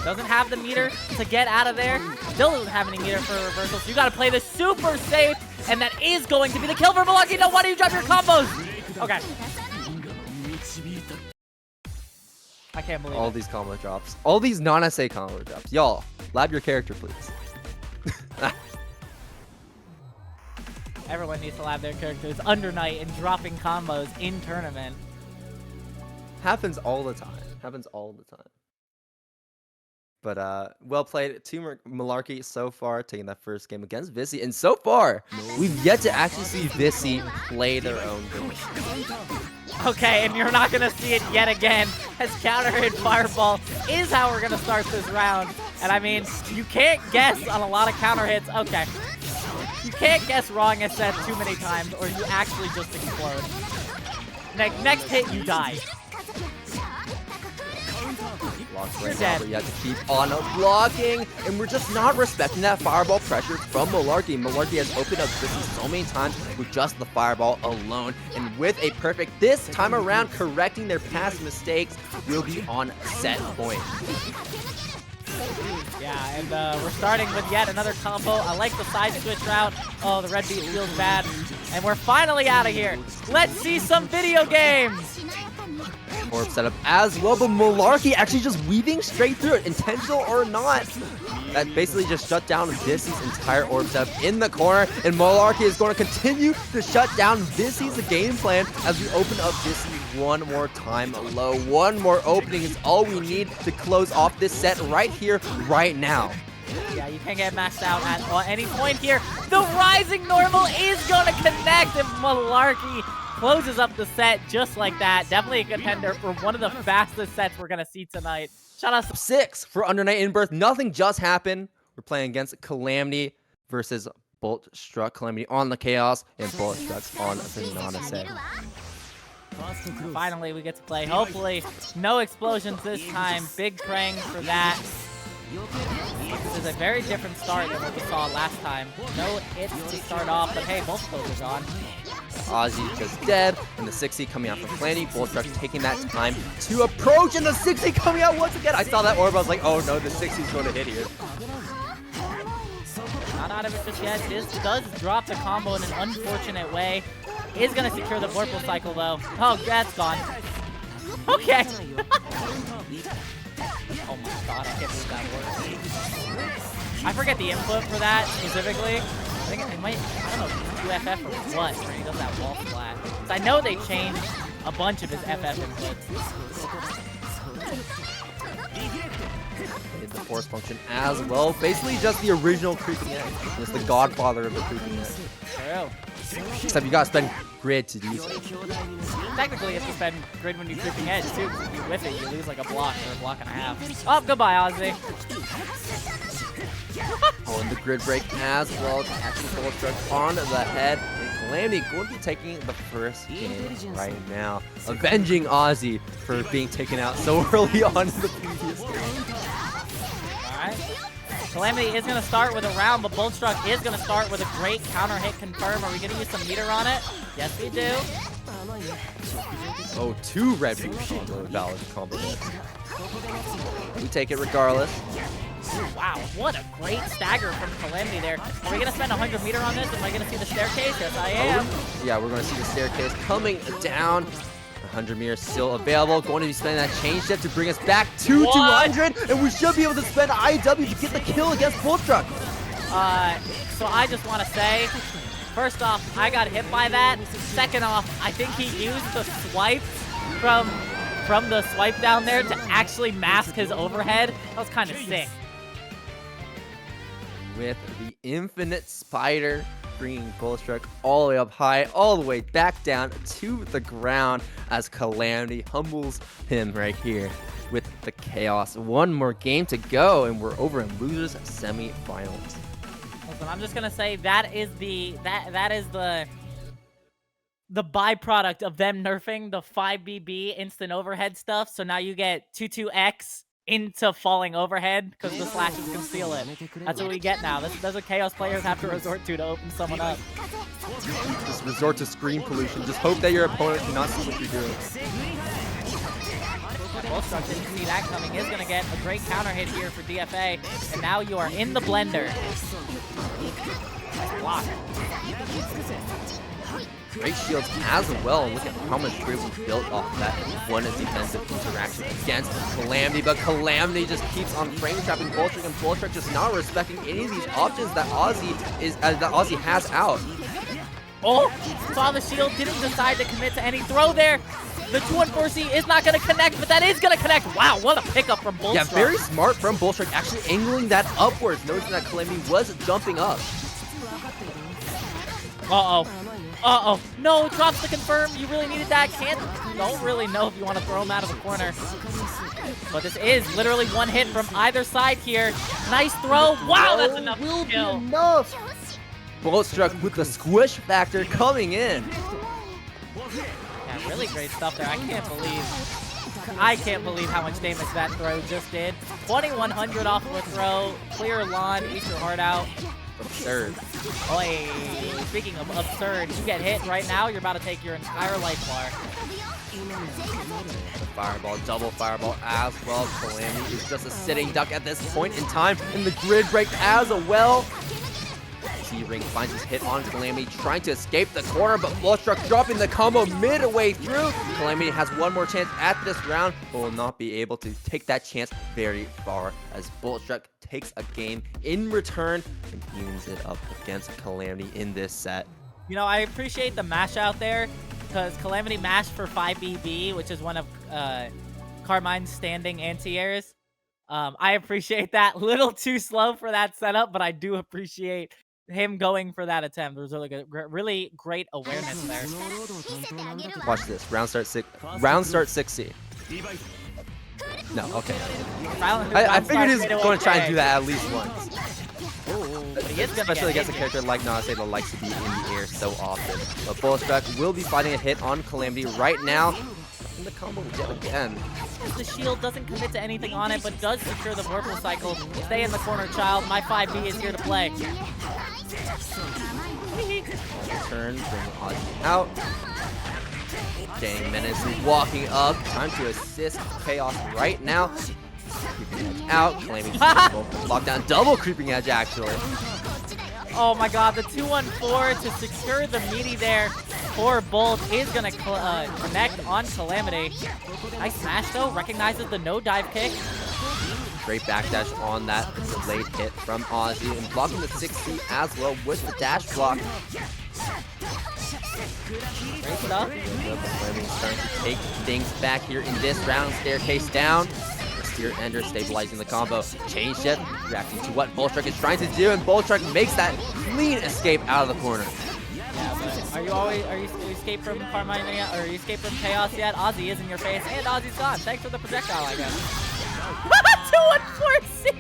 Doesn't have the meter to get out of there. Still doesn't have any meter for reversal, so you gotta play this super safe, and that is going to be the kill for Malarky. No, why do you drop your combos? Okay. I can't believe all these combo drops. All these Nanase combo drops. Y'all, lab your character, please. Everyone needs to lab their characters under night and dropping combos in tournament. Happens all the time. Happens all the time. But well played. Team Malarky so far taking that first game against Viszy, and so far we've yet to actually see Viszy play their own game. Okay, and you're not gonna see it yet again, as counter hit fireball is how we're gonna start this round. And I mean, you can't guess on a lot of counter hits. Okay, you can't guess wrong as said too many times, or you actually just explode. Next hit, you die. Right now, but you have to keep on blocking, and we're just not respecting that fireball pressure from Malarky. Malarky has opened up Viszy so many times with just the fireball alone, and with a perfect this time around, correcting their past mistakes will be on set point. Yeah, and we're starting with yet another combo. I like the side switch route. Oh, the red beat feels bad, and we're finally out of here. Let's see some video games. Orb setup as well, but Malarky actually just weaving straight through it, intentional or not. That basically just shut down Vishy's entire orb setup in the corner, and Malarky is going to continue to shut down Vishy's game plan as we open up Viszy one more time low. One more opening is all we need to close off this set right here, right now. Yeah, you can't get maxed out at any point here. The rising normal is going to connect, and Malarky closes up the set just like that. Definitely a contender for one of the fastest sets we're going to see tonight. Shout out to 6 for Under Night in Birth. Nothing just happened. We're playing against Calamity versus Boltstruck. Calamity on the Chaos and Boltstruck's on the Nanase. Finally, we get to play. Hopefully, no explosions this time. Big praying for that. This is a very different start than what we saw last time. No hits to start off, but hey, both those are gone. Ozzy just dead, and the 60 coming out from Calamity. Boltstruck taking that time to approach, and the 60 coming out once again. I saw that orb, I was like, oh no, the 60 is going to hit here. Not out of it just yet. This does drop the combo in an unfortunate way. Is going to secure the Vorpal cycle, though. Oh, that's gone. Okay. Oh my god, I can't believe that worked. I forget the input for that specifically. I think it might, I don't know, UFF or what, where he does that wall splat. So I know they changed a bunch of his FF inputs. Did the force function as well. Basically just the original creeping edge. Just the godfather of the creeping edge. True. Except you gotta spend grid to do so. Technically, you have to spend grid when you creeping edge too, because if you whiff it, you lose like a block or a block and a half. Oh, goodbye, Ozzy. Oh, and the grid break as well. Actually, Boltstruck on the head. And Calamity going to be taking the first game right now. Avenging Ozzy for being taken out so early on in the previous game. Alright. Calamity is going to start with a round, but Boltstruck is going to start with a great counter hit confirm. Are we going to use some meter on it? Yes, we do. Oh, 2 red blue combo, valid combo hits. We take it regardless. Wow, what a great stagger from Calamity there. Are we going to spend 100 meter on this? Am I going to see the staircase? Yes, I am. Yeah, we're going to see the staircase coming down. 100 meters still available. Going to be spending that change step to bring us back to 200. And we should be able to spend IW to get the kill against Boltstruck. So I just want to say, first off, I got hit by that. Second off, I think he used the swipe from the swipe down there to actually mask his overhead. That was kind of sick. With the infinite spider, bringing Boltstruck all the way up high, all the way back down to the ground as Calamity humbles him right here with the chaos. One more game to go, and we're over in losers semifinals. Listen, I'm just gonna say that is the byproduct of them nerfing the 5BB instant overhead stuff. So now you get 2-2X into falling overhead because the slashes conceal it. That's what we get now. That's what Chaos players have to resort to open someone up. Just resort to screen pollution. Just hope that your opponent cannot see what you're doing. Boltstruck didn't see that coming. Is going to get a great counter hit here for DFA. And now you are in the blender. Nice block. Great shields as well. Look at how much great was built off that one defensive interaction against Calamity. But Calamity just keeps on frame trapping Boltstruck, and Boltstruck just not respecting any of these options that Ozzy has out. Oh, saw the shield, didn't decide to commit to any throw there. The 2-1-4C is not going to connect, but that is going to connect. Wow, what a pickup from Boltstruck. Yeah, very smart from Boltstruck, actually angling that upwards, noticing that Calamity was jumping up. Uh-oh. Uh-oh. No, drops the confirm. You really needed that. Don't really know if you want to throw him out of the corner. But this is literally one hit from either side here. Nice throw. Wow, that's enough to kill. Boltstruck with the squish factor coming in. Yeah, really great stuff there. I can't believe how much damage that throw just did. 2100 off of a throw. Clear lawn. Eat your heart out. Absurd. Oy, speaking of absurd, you get hit right now, you're about to take your entire life bar. The fireball, double fireball as well. Calamity is just a sitting duck at this point in time, and the grid break as well. T-Ring finds his hit on Calamity, trying to escape the corner, but Boltstruck dropping the combo midway through. Calamity has one more chance at this round, but will not be able to take that chance very far as Boltstruck takes a game in return and evens it up against Calamity in this set. You know, I appreciate the mash out there because Calamity mashed for 5BB, which is one of Carmine's standing anti-airs. I appreciate that. Little too slow for that setup, but I do appreciate him going for that attempt. It was really great awareness there. Watch this. Round start 60. No, okay. I figured he was going to try and do that at least once. Ooh, especially against a character like Nanase that likes to be in the air so often. But Boltstruck will be fighting a hit on Calamity right now. In the combo yet again. The shield doesn't commit to anything on it, but does secure the Vorpal cycle. Stay in the corner, child. My 5B is here to play. Turn, bring Ozzy out. Dang, Menace walking up. Time to assist Chaos right now. Creeping Edge out. Calamity lockdown. Double Creeping Edge, actually. Oh my god, the 2-1-4 to secure the meaty there for Bolt is going to connect on Calamity. Nice smash though, recognizes the no dive kick. Great backdash on that delayed hit from Ozzy and blocking the 6C as well with the dash block. Great stuff. Calamity starting to take things back here in this round. Staircase down. Steer Ender stabilizing the combo. Change shift, reacting to what Boltstruck is trying to do, and Boltstruck makes that clean escape out of the corner. Yeah, but are you escape from Carmine yet? Or are you escape from Chaos yet? Ozzy is in your face, and Ozzy's gone. Thanks for the projectile, I guess. 2-1-4C!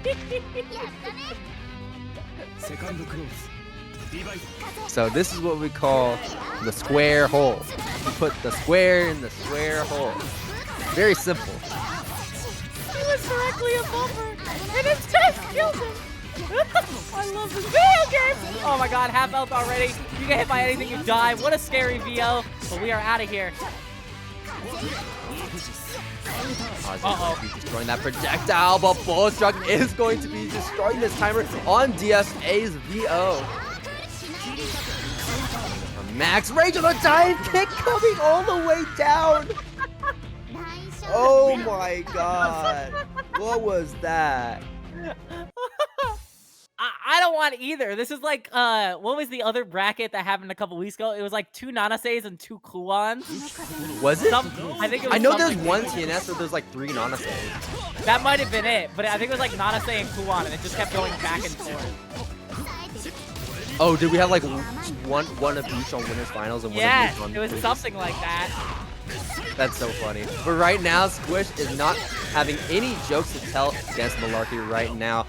So this is what we call the square hole. You put the square in the square hole. Very simple. He was directly above her, and it just killed him. I love this video game. Oh my god, half health already. You get hit by anything, you die. What a scary VO. But we are out of here. Ozzy is destroying that projectile, but Boltstruck is going to be destroying this timer on DFA's VO. Max range on the dive kick coming all the way down. Oh my god. What was that? I don't want either. This is like, what was the other bracket that happened a couple weeks ago? It was like 2 Nanases and 2 Kuans. Was it? I think it was. I know there's one TNS, but there's like 3 Nanase. That might have been it, but I think it was like Nanase and Kuan, and it just kept going back and forth. Oh, did we have like one of each on winners finals and one of each on it was losers? something like that. That's so funny. But right now, Squish is not having any jokes to tell against Malarky right now,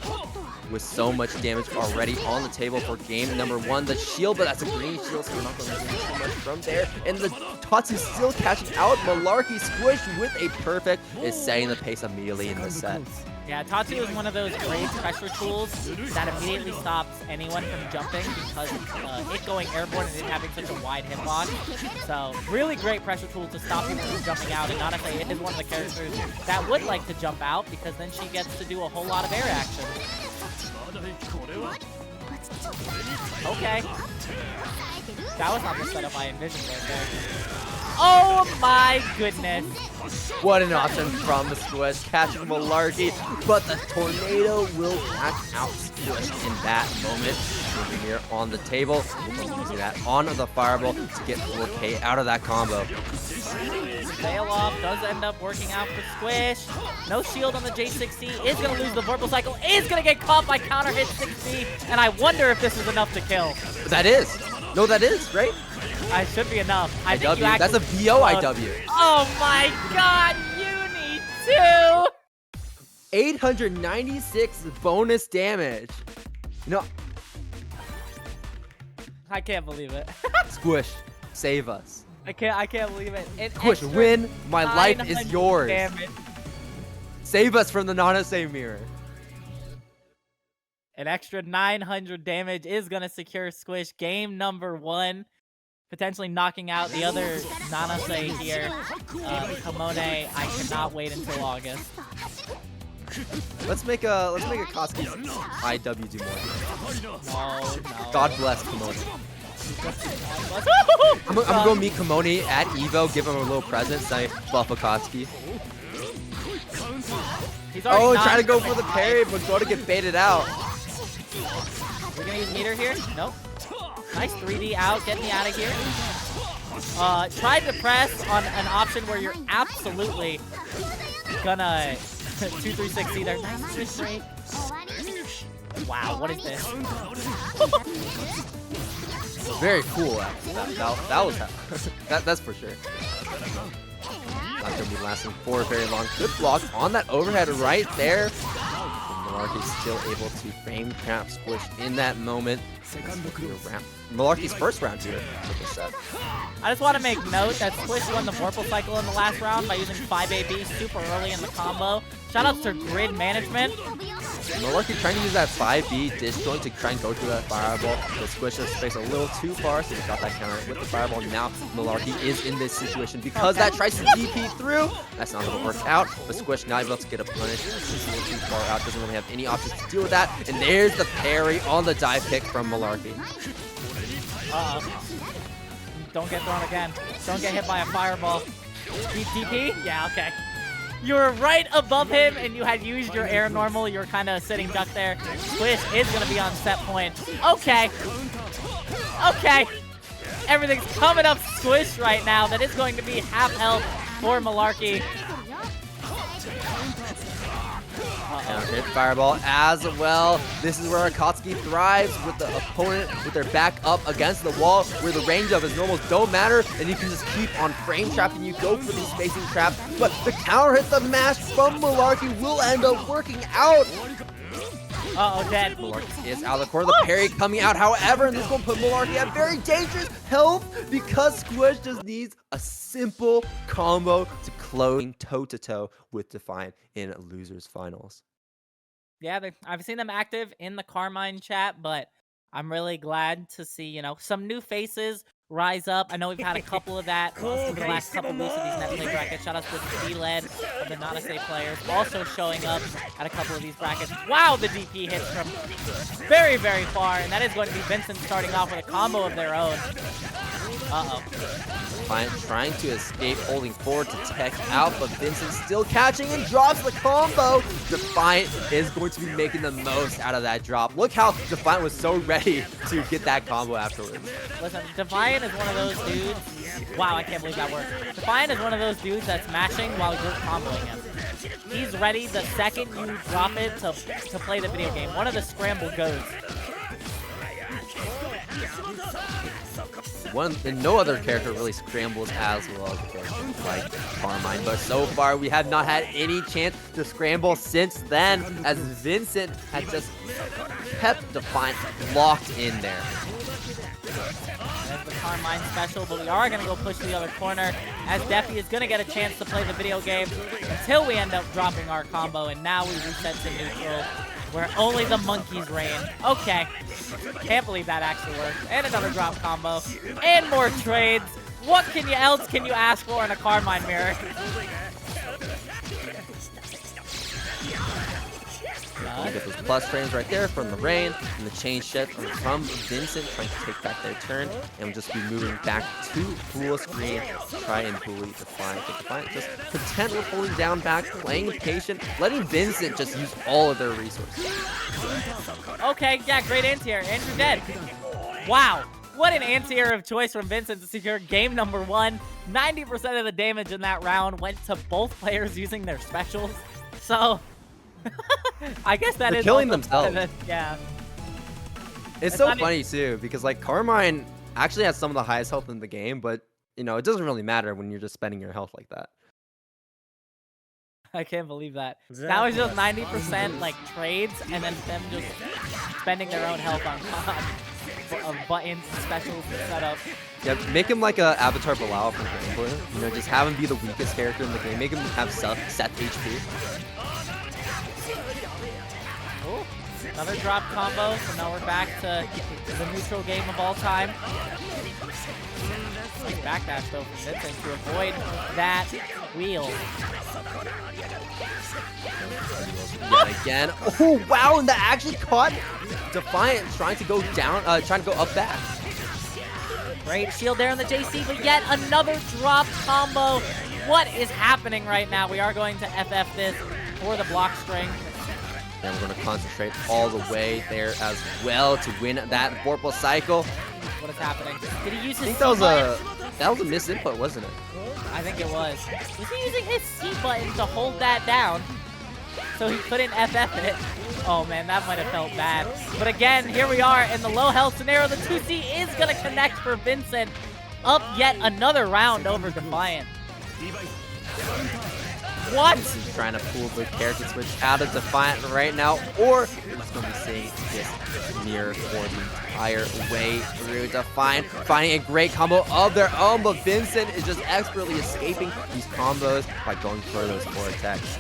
with so much damage already on the table for game number 1. The shield, but that's a green shield, so we're not going to get too much from there. And the Tatsu still catching out. Malarky Squish with a perfect is setting the pace immediately in the set. Yeah, Tatsu is one of those great pressure tools that immediately stops anyone from jumping because it going airborne and it having such a wide hitbox. So really great pressure tool to stop people from jumping out. And Nanase is one of the characters that would like to jump out because then she gets to do a whole lot of air action. Okay. That was not the setup I envisioned right there. Oh my goodness. What an option from the Squish, catching Malarky, but the tornado will catch out Squish in that moment. Moving here on the table, using that on the fireball to get 4K out of that combo. Fail off does end up working out for Squish. No shield on the J6C, is going to lose the Vorpal Cycle, is going to get caught by counter hit 6C, and I wonder if this is enough to kill. That is. No, that is, right? I should be enough. I think IW. That's a VO IW. Oh my god, UNI2! 896 bonus damage. No. I can't believe it. Squish, save us. I can't believe it. Squish, win. My life is yours. Damage. Save us from the Nanase mirror. An extra 900 damage is going to secure Squish game number 1. Potentially knocking out the other Nanase here. Kamone, I cannot wait until August. Let's make a Akatsuki IW do more. No. God bless Kamone. I'm gonna go meet Kamone at Evo, give him a little present, say buff Akatsuki. Oh, trying to go for the parry, but going to get baited out. We're gonna use meter here? Nope. Nice 3D out, get me out of here. Tried to press on an option where you're absolutely gonna 2-3-6 either. Nice twist break. Wow, what is this? Very cool. That was that's for sure. Not gonna be lasting for very long. Good block on that overhead right there. Malarky's still able to frame trap Squish in that moment. Malarky's first round here with the set. I just want to make note that Squish won the Vorpal Cycle in the last round by using 5AB super early in the combo. Shoutouts to grid management. Malarky trying to use that 5B disjoint to try and go through that fireball. The Squish has spaced a little too far, so he got that counter with the fireball. Now Malarky is in this situation because that tries to DP through. That's not going to work out. But Squish now able to get a punish. He's a little too far out, doesn't really have any options to deal with that. And there's the parry on the dive kick from Malarky. Uh-oh. Don't get thrown again. Don't get hit by a fireball. DP? Yeah, okay. You were right above him, and you had used your air normal. You were kind of sitting duck there. Squish is going to be on set point. Okay. Okay. Everything's coming up Squish right now. That is going to be half health for Malarky. Hit fireball as well. This is where Akatsuki thrives with the opponent with their back up against the wall, where the range of his normals don't matter, and you can just keep on frame trapping. You go for these spacing traps, but the counter hit, the mash from Malarky will end up working out. Uh-oh, dead. Malarky is out of the corner. The parry coming out, however, and this will put Malarky at very dangerous health because Squish just needs a simple combo to close toe-to-toe with Defiant in losers finals. Yeah, I've seen them active in the Carmine chat, but I'm really glad to see, some new faces rise up. I know we've had a couple of that over the last couple weeks of these net play brackets. Shout out to the D-led of the Nanase players also showing up at a couple of these brackets. Wow, the DP hits from very, very far, and that is going to be Vincent starting off with a combo of their own. Uh-oh. Defiant trying to escape, holding forward to tech out, but Vincent still catching and drops the combo. Defiant is going to be making the most out of that drop. Look how Defiant was so ready to get that combo afterwards. Listen, Defiant is one of those dudes. Wow, I can't believe that worked. Defiant is one of those dudes that's mashing while you're comboing him. He's ready the second you drop it to play the video game. One of the scramble goes. And no other character really scrambles as well as a character like Carmine, but so far we have not had any chance to scramble since then, as Vincent had just kept Defiant locked in there. That's the Carmine special, but we are going to go push to the other corner as Defi is going to get a chance to play the video game until we end up dropping our combo, and now we reset to neutral where only the monkeys reign. Okay. Can't believe that actually worked. And another drop combo. And more trades. What else can you ask for in a Carmine mirror? You get those plus frames right there from the rain and the chain shift from Vincent trying to take back their turn, and we'll just be moving back to full screen to try and bully Defiant. Defiant just content with holding down back, playing patient, letting Vincent just use all of their resources. Okay, yeah, great anti-air. And you're dead. Wow. What an anti-air of choice from Vincent to secure game number 1. 90% of the damage in that round went to both players using their specials. So I guess that They're is killing themselves. Yeah. It's so funny too, because like Carmine actually has some of the highest health in the game, but you know, it doesn't really matter when you're just spending your health like that. I can't believe that. That was just 90% like trades, and then them just spending their own health on buttons, specials, setup. Yeah, make him like a Avatar Bilal from Gambler. You know, just have him be the weakest character in the game. Make him have Seth HP. Ooh, another drop combo, so now we're back to the neutral game of all time. Nice backdash though from Vincent to avoid that wheel. Yet again. Oh wow, and that actually caught Defiant trying to go down, trying to go up back. Great shield there on the JC, but yet another drop combo. What is happening right now? We are going to FF this for the block string. And we're going to concentrate all the way there as well to win that Vorpal cycle. What is happening? Did he use his I think that was a misinput, wasn't it? I think it was. Was he using his C button to hold that down so he couldn't FF it? Oh man, that might have felt bad. But again, here we are in the low health scenario. The 2C is going to connect for Vincent. Up yet another round over Defiant. What? He's trying to pull the character switch out of Defiant right now, or he's going to be seeing this mirror for the entire way through. Defiant finding a great combo of their own, but Vincent is just expertly escaping these combos by going for those 4 attacks.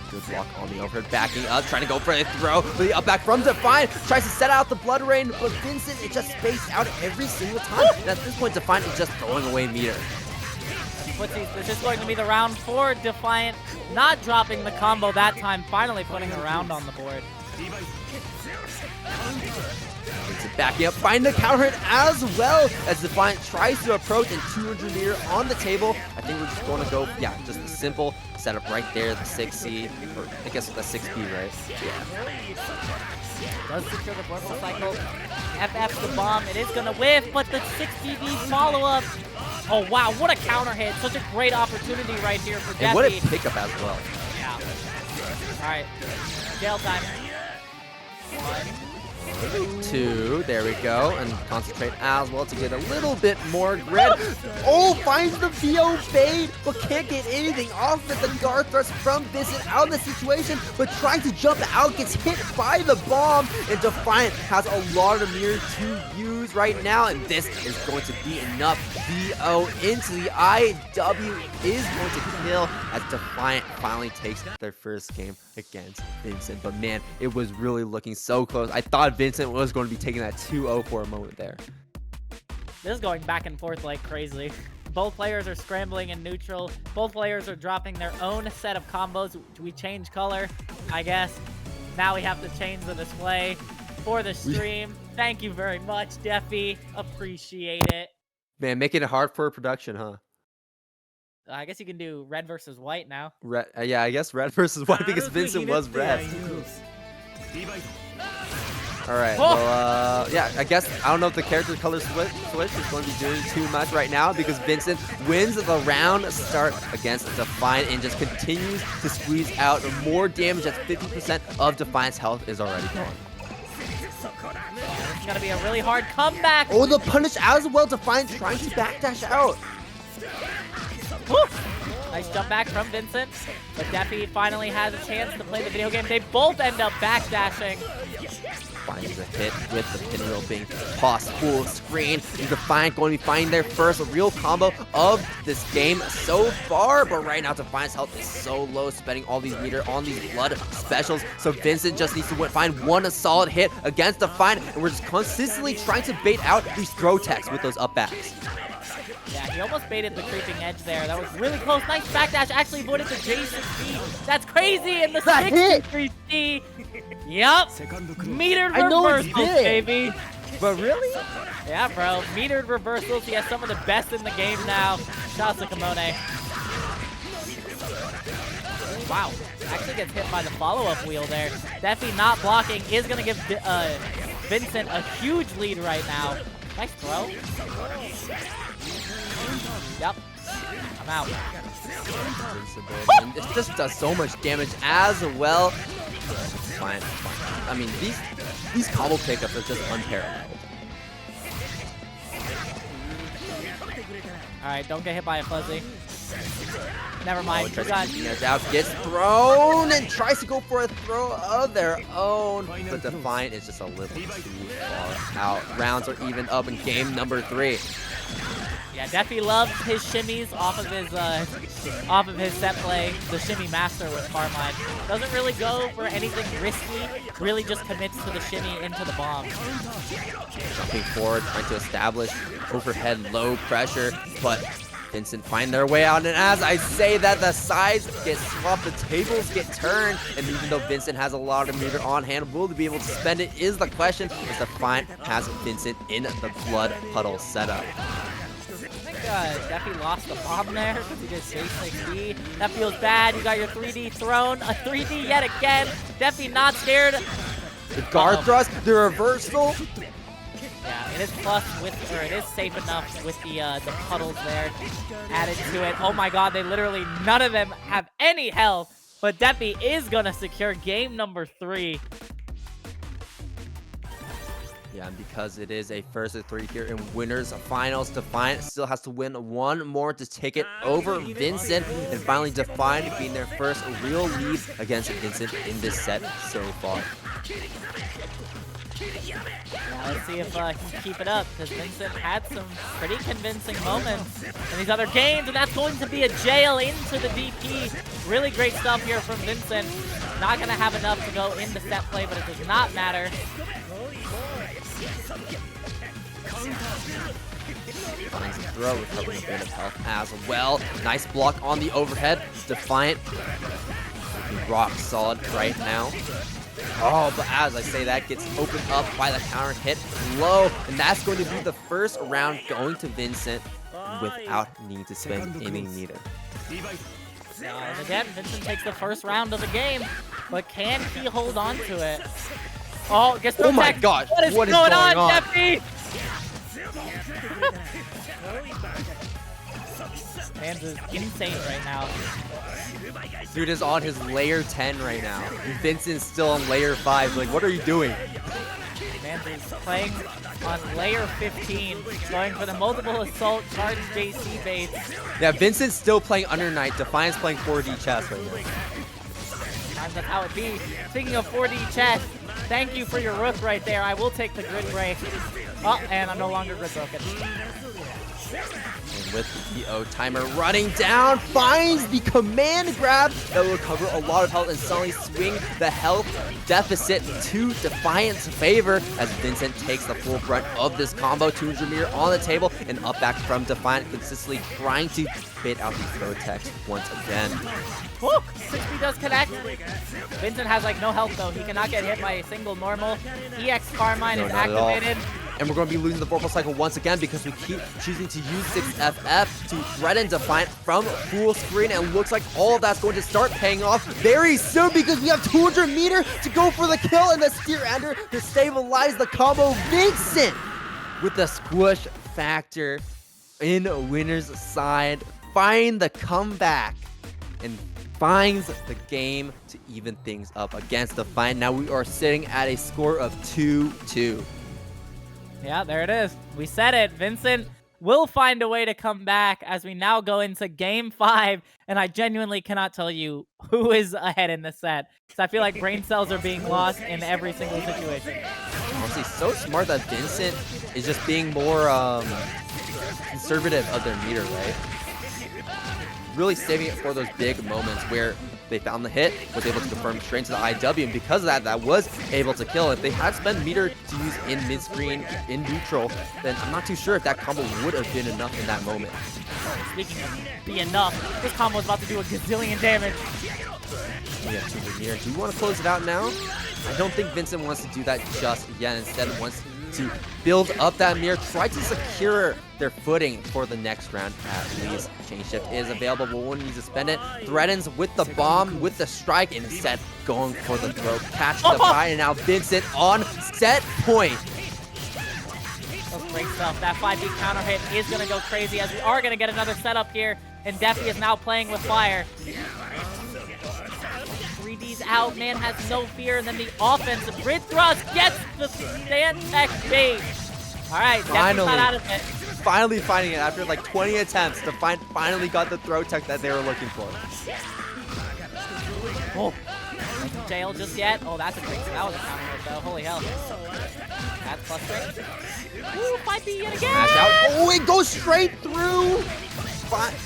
Good block on the overhead, backing up, trying to go for the throw. The up back from Defiant, tries to set out the blood rain, but Vincent is just spaced out every single time. And at this point, Defiant is just throwing away meter. This is going to be the round for Defiant, not dropping the combo that time, finally putting a round on the board. Backing up, finding the counter hit as well as Defiant tries to approach, and 200 meter on the table. I think we're just going to go, yeah, just a simple setup right there, the 6C, or I guess the 6B, right? Yeah. Does secure the Vorpal cycle. FF's the bomb. It is going to whiff, but the 6BB follow-up. Oh, wow, what a counter hit. Such a great opportunity right here for Defi. And what a pickup as well. Yeah. All right, jail time. 1, 2, there we go, and concentrate as well to get a little bit more grid. Oh, finds the VO bait, but can't get anything off it. The guard thrust from Vincent out of the situation, but trying to jump out, gets hit by the bomb, and Defiant has a lot of mirror to use right now, and this is going to be enough. VO into the IW is going to kill as Defiant finally takes their first game against Vincent, but man, it was really looking so close. I thought Vincent was going to be taking that 2-0 for a moment there. This is going back and forth like crazy. Both players are scrambling in neutral. Both players are dropping their own set of combos. Do we change color? I guess. Now we have to change the display for the stream. Thank you very much, Defi. Appreciate it. Man, making it hard for production, huh? I guess you can do red versus white now. Red, yeah, I guess red versus white because Vincent was red. All right, well, yeah, I guess, I don't know if the character color switch is going to be doing too much right now because Vincent wins the round start against Defiant and just continues to squeeze out more damage as 50% of Defiant's health is already gone. It's gonna be a really hard comeback. Oh, the punish as well. Defiant trying to backdash out. Woo! Nice jump back from Vincent, but Defi finally has a chance to play the video game. They both end up backdashing. Finds a hit with the pinwheel being tossed full screen. And Defiant going to be finding their first real combo of this game so far. But right now, Defiant's health is so low, spending all these meter on these blood specials. So Vincent just needs to find one solid hit against Defiant. And we're just consistently trying to bait out these throw techs with those up backs. Yeah, he almost baited the creeping edge there. That was really close. Nice backdash. Actually avoided the J6C. That's crazy. And the 63C. Yup. Metered reversals, baby. But really? Yeah, bro. Metered reversals. He has some of the best in the game now. Shouts to Kamone. Wow. Actually gets hit by the follow-up wheel there. Defi not blocking is going to give Vincent a huge lead right now. Nice throw. Yep. I'm out. And it just does so much damage as well. Fine. I mean, these combo pickups are just unparalleled. Alright, don't get hit by a fuzzy. Never mind. Out gets thrown and tries to go for a throw of their own. But Defiant is just a little too far out. Rounds are even up in game number 3. Yeah, Defi loves his shimmies off of his set play, the shimmy master with Carmine. Doesn't really go for anything risky, really just commits to the shimmy into the bomb. Jumping forward, trying to establish overhead low pressure, but Vincent find their way out, and as I say that, the sides get swapped, the tables get turned, and even though Vincent has a lot of meter on hand, will he be able to spend it is the question, as Defiant has Vincent in the blood puddle setup. Defi lost the bomb there because he did J6D. That feels bad. You got your 3D thrown. A 3D yet again. Defi not scared. The guard thrust, the reversal. Yeah, it is plus with, or it is safe enough with the puddles there added to it. Oh my god, they literally, none of them have any health. But Defi is going to secure game number 3. Yeah, and because it is a first of 3 here in winners finals, Defiant still has to win one more to take it over Vincent. And finally, Defiant being their first real lead against Vincent in this set so far. Now let's see if he can keep it up, because Vincent had some pretty convincing moments in these other games, and that's going to be a jail into the DP. Really great stuff here from Vincent. Not going to have enough to go into set play, but it does not matter. Finds the throw, recovering a bit of health as well. Nice block on the overhead. Defiant looking rock solid right now. Oh, but as I say that, gets opened up by the counter hit low, and that's going to be the first round going to Vincent without needing to spend any meter. And again, Vincent takes the first round of the game, but can he hold on to it? Oh, gets the my gosh, what is going on, Defi? Mans is insane right now. Dude is on his layer 10 right now. And Vincent's still on layer 5. Like, what are you doing? Mans is playing on layer 15, going for the multiple assault charge JC baits. Yeah, Vincent's still playing Under Knight. Defiant's playing 4D chess right now. Sometimes that's how it be. Speaking of 4D chess, thank you for your rook right there. I will take the grid break. Oh, and I'm no longer grid broken. And with the EO timer running down, finds the command grab that will cover a lot of health and suddenly swing the health deficit to Defiant's favor as Vincent takes the full brunt of this combo. 200 meter on the table and up back from Defiant, consistently trying to bait out these throw techs once again. Woo! 6B does connect. Vincent has like no health though. He cannot get hit by a single normal. EX Carmine is activated. And we're going to be losing the vorpal cycle once again because we keep choosing to use 6FF to threaten Defiant from full screen. And looks like all of that's going to start paying off very soon because we have 200 meter to go for the kill and the steer ender to stabilize the combo. Vincent with the squish factor in winner's side. Find the comeback and finds the game to even things up against Defiant. Now we are sitting at a score of 2-2. Yeah, there it is. We said it. Vincent will find a way to come back as we now go into game 5. And I genuinely cannot tell you who is ahead in this set, because I feel like brain cells are being lost in every single situation. Honestly, so smart that Vincent is just being more conservative of their meter, right? Really saving it for those big moments where they found the hit, was able to confirm straight into the IW, and because of that, that was able to kill. If they had spent meter to use in mid-screen, in neutral, then I'm not too sure if that combo would have been enough in that moment. Speaking of be enough, this combo is about to do a gazillion damage. We have 200 meter. Do we want to close it out now? I don't think Vincent wants to do that just yet. Instead, wants to build up that mirror, try to secure their footing for the next round. At least chain shift is available, but one needs to spend it. Threatens with the bomb, with the strike, and instead going for the throw. Catch the fight, and now Vincent on set point. That's great stuff. That 5D counter hit is going to go crazy as we are going to get another setup here, and Defi is now playing with fire. 3D's out, man has no fear, and then the offensive grid thrust gets the stand tech bait. All right, Defi's not out of it. Finally finding it after like 20 attempts. Defiant finally got the throw tech that they were looking for. Oh, no jail just yet. Oh, that's a great. That was a counter hit though. Holy hell. That's plus 3. Ooh, 5B yet again. Smash out. Oh, it goes straight through.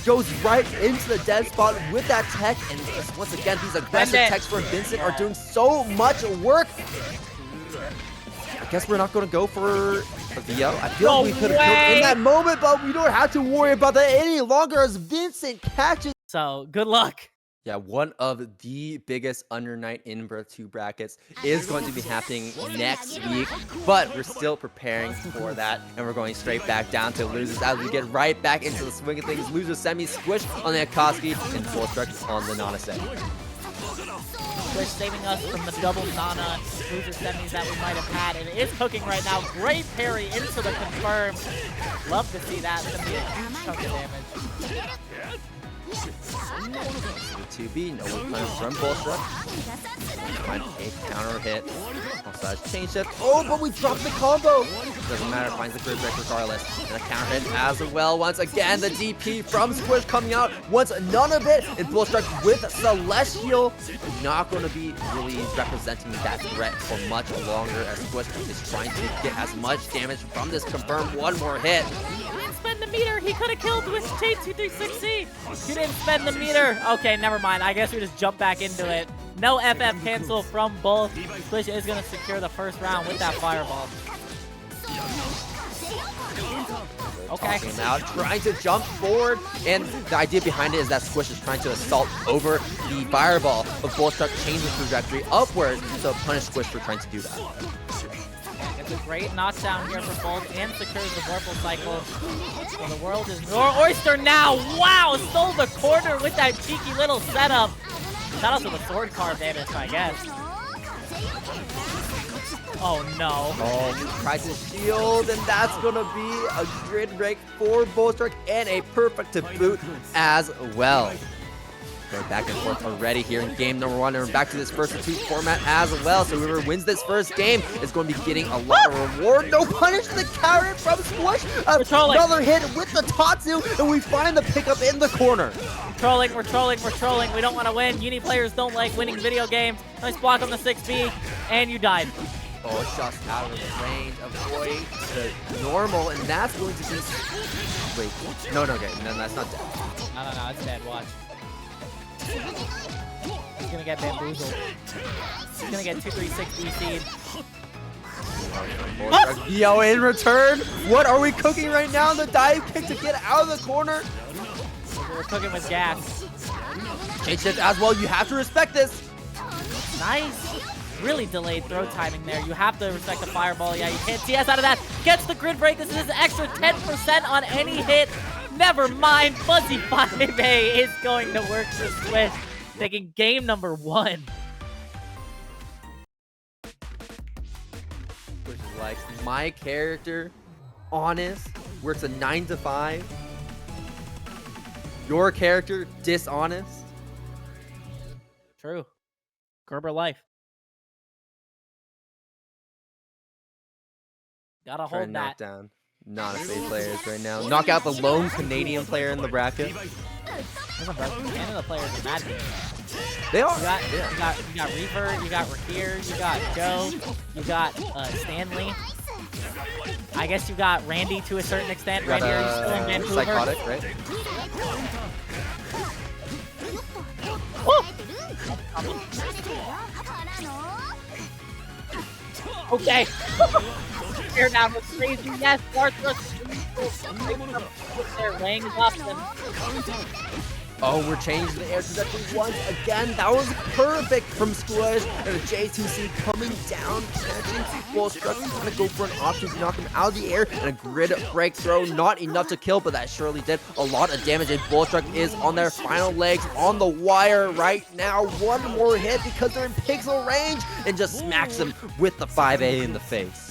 Goes right into the dead spot with that tech, and once again, these aggressive techs from Vincent are doing so much work. I guess we're not going to go for a VO. I feel like we could have killed in that moment, but we don't have to worry about that any longer as Vincent catches. So, good luck. Yeah, one of the biggest under night in Birth 2 brackets is going to be happening next week, but we're still preparing for that, and we're going straight back down to losers as we get right back into the swing of things. Loser semi squish on the Akatsuki and Boltstruck on the Nanase. Squish saving us from the double Nana loser semis that we might have had, and it is cooking right now. Great parry into the confirm. Love to see that. It's going to be a huge chunk of damage. 2B, no one from Boltstruck. Find a counter hit. Also has chain shift. Oh, but we dropped the combo. Doesn't matter, finds the grid break regardless. And a counter hit as well. Once again, the DP from Squish coming out. Wants none of it. And Boltstruck with Celestial. Not going to be really representing that threat for much longer as Squish is trying to get as much damage from this confirm. One more hit. Spend the meter. He could have killed with T236C. He didn't spend the meter. Okay, never mind. I guess we just jump back into it. No FF cancel from both. Squish is going to secure the first round with that fireball. Okay. Tossing him out, trying to jump forward, and the idea behind it is that Squish is trying to assault over the fireball, but Boltstruck changes the trajectory upwards to punish Squish for trying to do that. It's a great knockdown here for Bolt and secures the Vorpal cycle. So the world is your oyster now. Wow, stole the corner with that cheeky little setup. That also the sword card damage, I guess. Oh no. Oh, tries to shield, and that's gonna be a grid break for Boltstruck and a perfect to boot as well. Going back and forth already here in game number 1, and we're back to this first to 2 format as well. So whoever wins this first game is going to be getting a lot of reward. No punish, the carrot from Squish. Another hit with the Tatsu, and we find the pickup in the corner. We're trolling. We don't want to win. Uni players don't like winning video games. Nice block on the 6B, and you died. Oh, just out of the range, avoiding the normal, and that's going to just... Wait, no, okay, no, that's not dead. No, it's dead, watch. He's gonna get bamboozled. He's gonna get 236 DC'd. Yo, in return, what are we cooking right now? The dive kick to get out of the corner. We're cooking with gas. Change shift as well, you have to respect this. Nice. Really delayed throw timing there. You have to respect the fireball. Yeah, you can't TS out of that. Gets the grid break. This is an extra 10% on any hit. Never mind. Fuzzy 5A is going to work for Squish, taking game number 1. Which is like my character, honest, works a 9 to 5. Your character, dishonest. True. Gerber life. Gotta Try to hold knock that. down Nanase players right now. Knock out the lone Canadian player in the bracket. Listen, bro, Canada players are mad. They are. You got Reaper, you got Rakir, you got Joe, you got Stanley. I guess you got Randy to a certain extent. You got, Randy, are you still in Vancouver? Psychotic, right? Okay. Tear down was crazy. Yes, Boltstruck. They're laying up and Oh, we're changing the air trajectory once again. That was perfect from Squish. And a J2C coming down, catching Boltstruck. Trying to go for an option to knock him out of the air. And a grid break throw. Not enough to kill, but that surely did a lot of damage. And Boltstruck is on their final legs on the wire right now. One more hit because they're in pixel range. And just smacks him with the 5A in the face.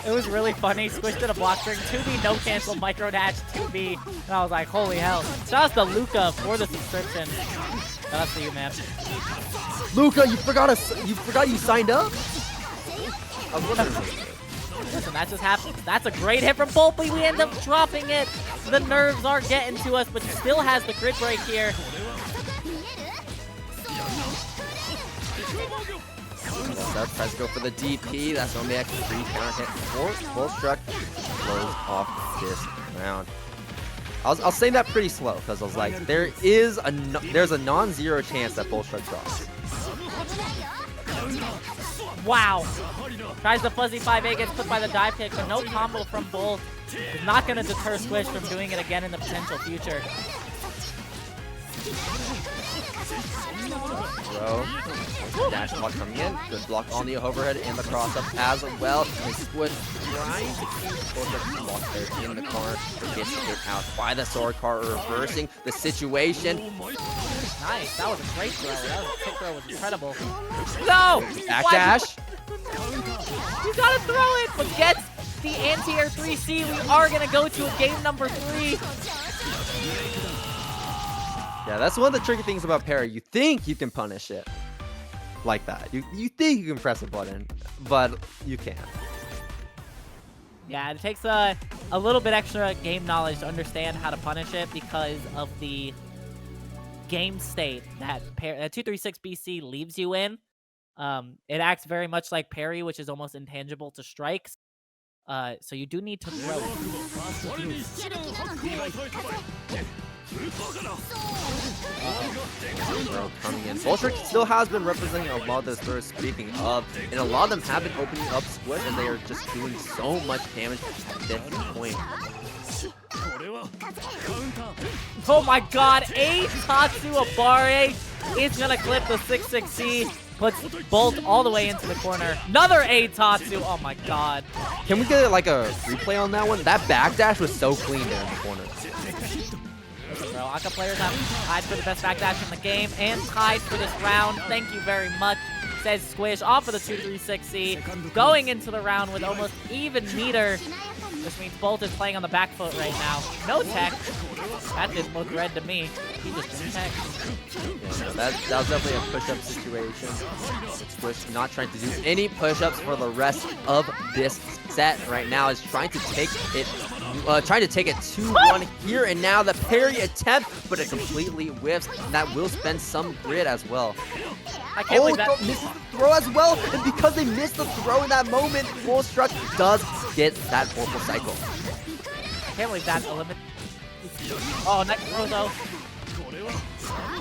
it was really funny. Squish did a block string, 2B, no cancel, micro dash, 2B. And I was like, holy hell. Shout out to Luca for the subscription. Shout out to you, man. Luca, you forgot you signed up? Listen, that just happened. That's a great hit from Bolt, but we end up dropping it. The nerves are getting to us, but still has the grid break here. Seth tries to go for the DP. That's going to be a free counter hit for Boltstruck. Blows off this round. I'll say that pretty slow because I was like, there's a non-zero chance that Boltstruck drops. Wow. Tries the fuzzy 5A, gets put by the dive kick, but no combo from Bolt. Is not going to deter Squish from doing it again in the potential future. Bro. Dash block coming in. Good block on the overhead and the cross up as well. And Squish trying to keep Boltstruck block there in the corner. Gets hit out by the sword car, reversing the situation. Nice. That was a great throw. That was, kick throw was incredible. No! Backdash. You gotta throw it, but gets the anti-air 3C. We are gonna go to a game number 3. Yeah, that's one of the tricky things about parry. You think you can punish it like that. You think you can press a button, but you can't. Yeah, it takes a little bit extra game knowledge to understand how to punish it because of the game state that 236 BC leaves you in. It acts very much like parry, which is almost intangible to strikes. So you do need to throw it. Coming in. Boltstruck still has been representing a lot of those throws, speaking of, and a lot of them have been opening up Squish, and they are just doing so much damage at this point. Oh my god, Tatsu Abare is gonna clip the 6-6C, puts Bolt all the way into the corner. Another Tatsu, oh my god. Can we get like a replay on that one? That backdash was so clean there in the corner. Bro, Aka players have tied for the best backdash in the game and tied for this round. Thank you very much, says Squish, off of the 236C. Going into the round with almost even meter. This means Bolt is playing on the back foot right now. No tech. That didn't look red to me. He just didn't tech. Yeah, that was definitely a push-up situation. Squish not trying to do any push-ups for the rest of this set right now. Is trying to take it 2-1 here and now. The parry attempt, but it completely whiffs. And that will spend some grid as well. I can't believe that. Misses the throw as well. And because they missed the throw in that moment, Boltstruck does get that Vorpal Cycle. I can't believe that eliminated. Oh, next throw though.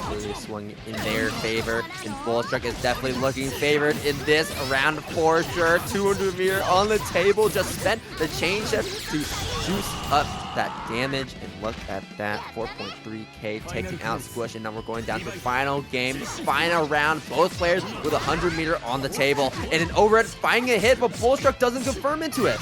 Really swung in their favor, and Boltstruck is definitely looking favored in this round for sure. 200 meter on the table, just spent the chain shift to juice up that damage, and look at that, 4.3k taking out Squish, and now we're going down to the final game, final round, both players with 100 meter on the table, and an overhead finding a hit, but Boltstruck doesn't confirm into it.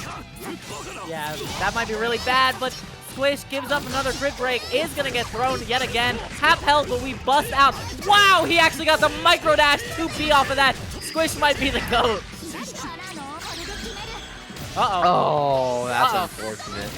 Yeah, that might be really bad, but Squish gives up another grid break, is gonna get thrown yet again. Half health, but we bust out. Wow, he actually got the micro dash 2P off of that. Squish might be the GOAT. Uh-oh. Oh, that's unfortunate.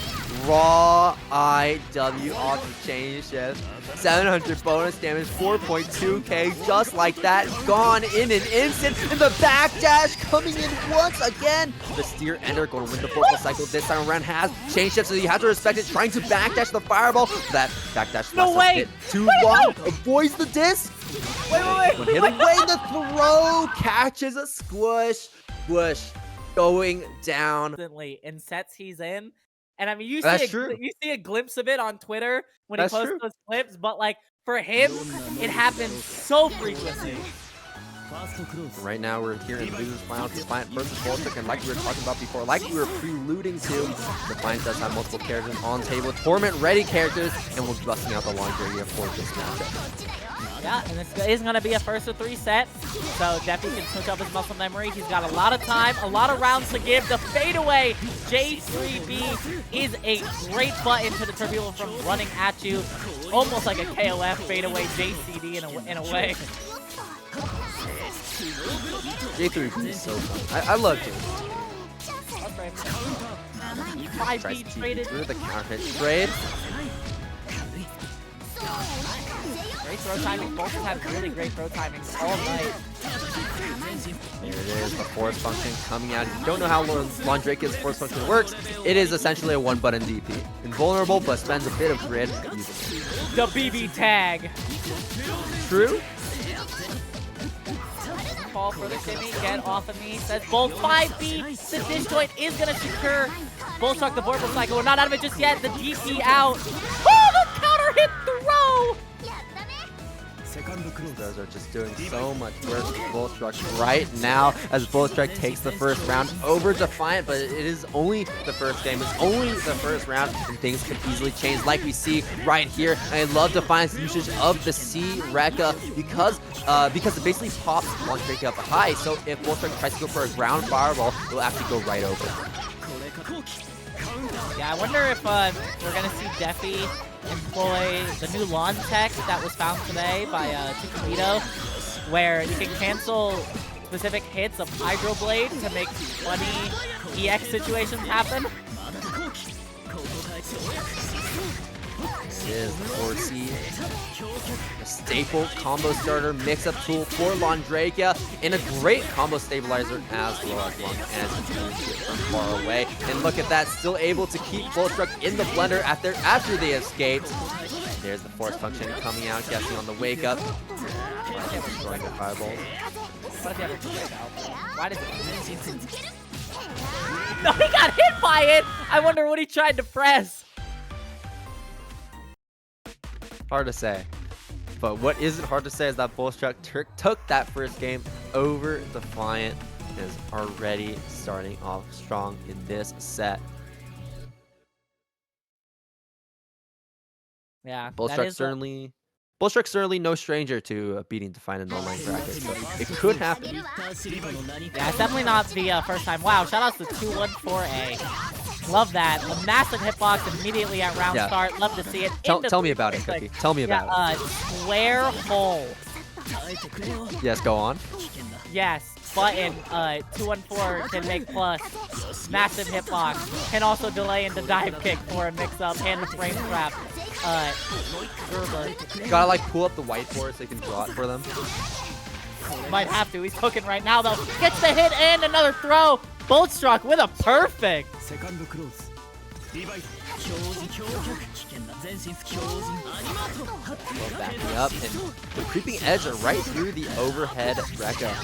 Raw IW off the chain shift. 700 bonus damage, 4.2k, just like that. Gone in an instant. And the backdash coming in once again. The Steer Ender going to win the Vorpal Cycle this time around. Has chain shift, so you have to respect it. Trying to backdash the fireball. That backdash no way. too long. Avoids the disc. Wait. Hit away the throw. Catches a Squish. Squish going down. In sets he's in. And I mean, you see a glimpse of it on Twitter when he posts those clips, but like for him, it happens so frequently. Right now, we're here in losers final. Defiant versus Boltstruck, and like we were talking about before, like we were preluding to, Defiant does have multiple characters on table, tournament-ready characters, and we'll be busting out the laundry area for this matchup. Yeah, and this is going to be a first of 3 set, so Defi can switch up his muscle memory. He's got a lot of time, a lot of rounds to give. The fadeaway J3B is a great button to deter people from running at you. Almost like a KOF fadeaway JCD in a way. J3B is so fun. I love J3B. 5B traded. Through the counter hit trade. Great throw timing. Both have really great throw timing all night. There it is, the force function coming out. If you don't know how Londrake's force function works, it is essentially a one-button DP. Invulnerable, but spends a bit of grid. The BB tag. True. Fall for the shimmy, get off of me. Says Bolt 5B. The dish joint is going to secure Boltstruck the Vorpal Cycle. We're not out of it just yet. The DP out. Oh, the counter hit throw! Those are just doing so much work with Boltstruck right now as Boltstruck takes the first round over Defiant, but it is only the first game. It's only the first round, and things can easily change like we see right here. And I love Defiant's usage of the C-Rekka because it basically pops Londrake up high, so if Boltstruck tries to go for a ground fireball, it'll actually go right over. Yeah, I wonder if we're going to see Defi employ the new lawn tech that was found today by Tukamito, where you can cancel specific hits of Hydro Blade to make funny EX situations happen. This is the 4C, a staple combo starter mix-up tool for Londrake, and a great combo stabilizer as well as long as he can get from far away. And look at that, still able to keep Boltstruck in the blender after they escaped. There's the force function coming out, guessing on the wake up. Destroying the fireballs. Why does it? No, he got hit by it! I wonder what he tried to press. Hard to say. But what isn't hard to say is that Boltstruck took that first game over Defiant and is already starting off strong in this set. Yeah, Boltstruck certainly no stranger to beating Defiant in online bracket, so it could happen. Yeah, it's definitely not the first time. Wow, shoutouts to 214A. Love that. A massive hitbox immediately at round start. Love to see it. Tell me about it, Cookie. Tell me about it. Square hole. Yes, go on. Yes, button 214 can make plus. Massive hitbox. Can also delay into dive kick for a mix-up and the frame trap. Gotta like pull up the whiteboard so you can draw it for them. Might have to. He's cooking right now though. Gets the hit and another throw. Boltstruck with a perfect. Backing up and the creeping edge right through the overhead Rekka.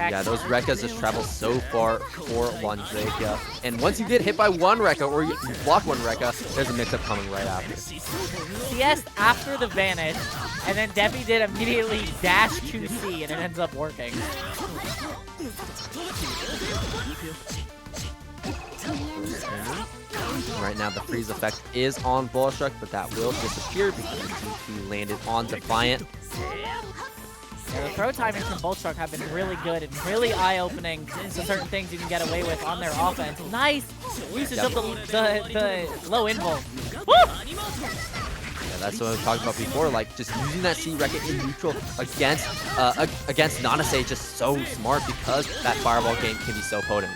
Yeah, those Rekkas just travel so far for one Rekka. And once you get hit by one Rekka or you block one Rekka, there's a mix-up coming right after. CS after the vanish, and then Defi did immediately dash 2C, and it ends up working. Right now, the freeze effect is on Boltstruck, but that will disappear because he landed on Defiant. Yeah, the throw timings from Boltstruck have been really good and really eye-opening to certain things you can get away with on their offense. Nice usage of the low invul. Yeah, that's what we talked about before, like just using that C Rekka in neutral against Nanase just so smart because that fireball game can be so potent.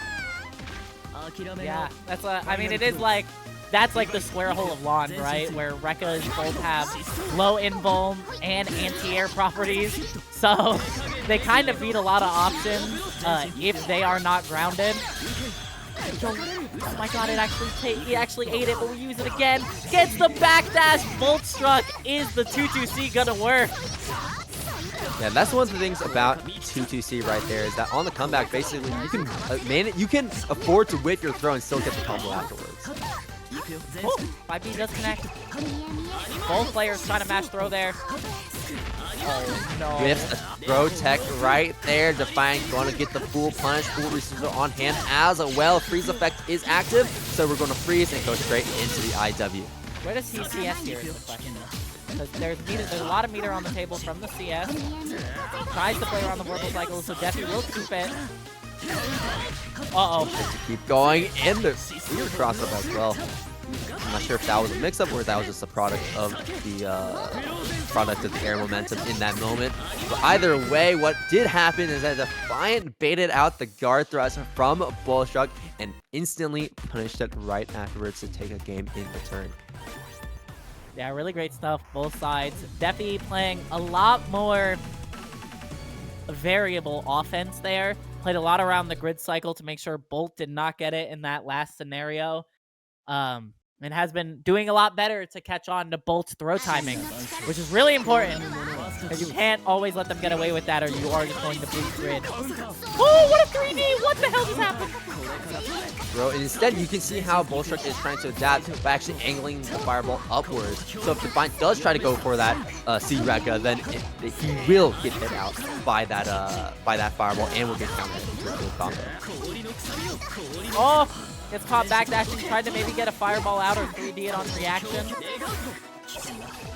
Yeah, that's I mean, it is like, that's like the square hole of Lawn, right? Where Rekkas both have low invuln and anti-air properties. So they kind of beat a lot of options if they are not grounded. Oh my god, he actually ate it, but we use it again. Gets the backdash. Boltstruck. Is the 2-2C gonna work? Yeah, that's one of the things about 2-2C right there is that on the comeback, basically you can afford to whip your throw and still get the combo afterwards. Oh, 5B does connect. Both players trying to match throw there. Oh no. Whiffs a throw tech right there. Defiant going to get the full punish. Full resources on hand as well. Freeze effect is active, so we're going to freeze and go straight into the IW. Where does he CS here is the question. Because there's a lot of meter on the table from the CS. Tries to play around the Vorpal cycle, so Defi will keep it. Uh-oh. To keep going in the weird cross-up as well. I'm not sure if that was a mix-up or if that was just a product of the air momentum in that moment. But either way, what did happen is that Defiant baited out the guard thrust from Boltstruck and instantly punished it right afterwards to take a game in return. Yeah, really great stuff, both sides. Defi playing a lot more variable offense there. Played a lot around the grid cycle to make sure Bolt did not get it in that last scenario. And has been doing a lot better to catch on to Bolt's throw timing, which is really important. Because you can't always let them get away with that or you are just going to bleed grid. Oh, what a 3D! What the hell just happened? Bro, and instead you can see how Boltstruck is trying to adapt by actually angling the fireball upwards. So if Defiant does try to go for that C Rekka, then he will get hit out by that fireball and will get countered into a combo. Oh! Gets caught backdashing, tried to maybe get a fireball out or 3D it on reaction.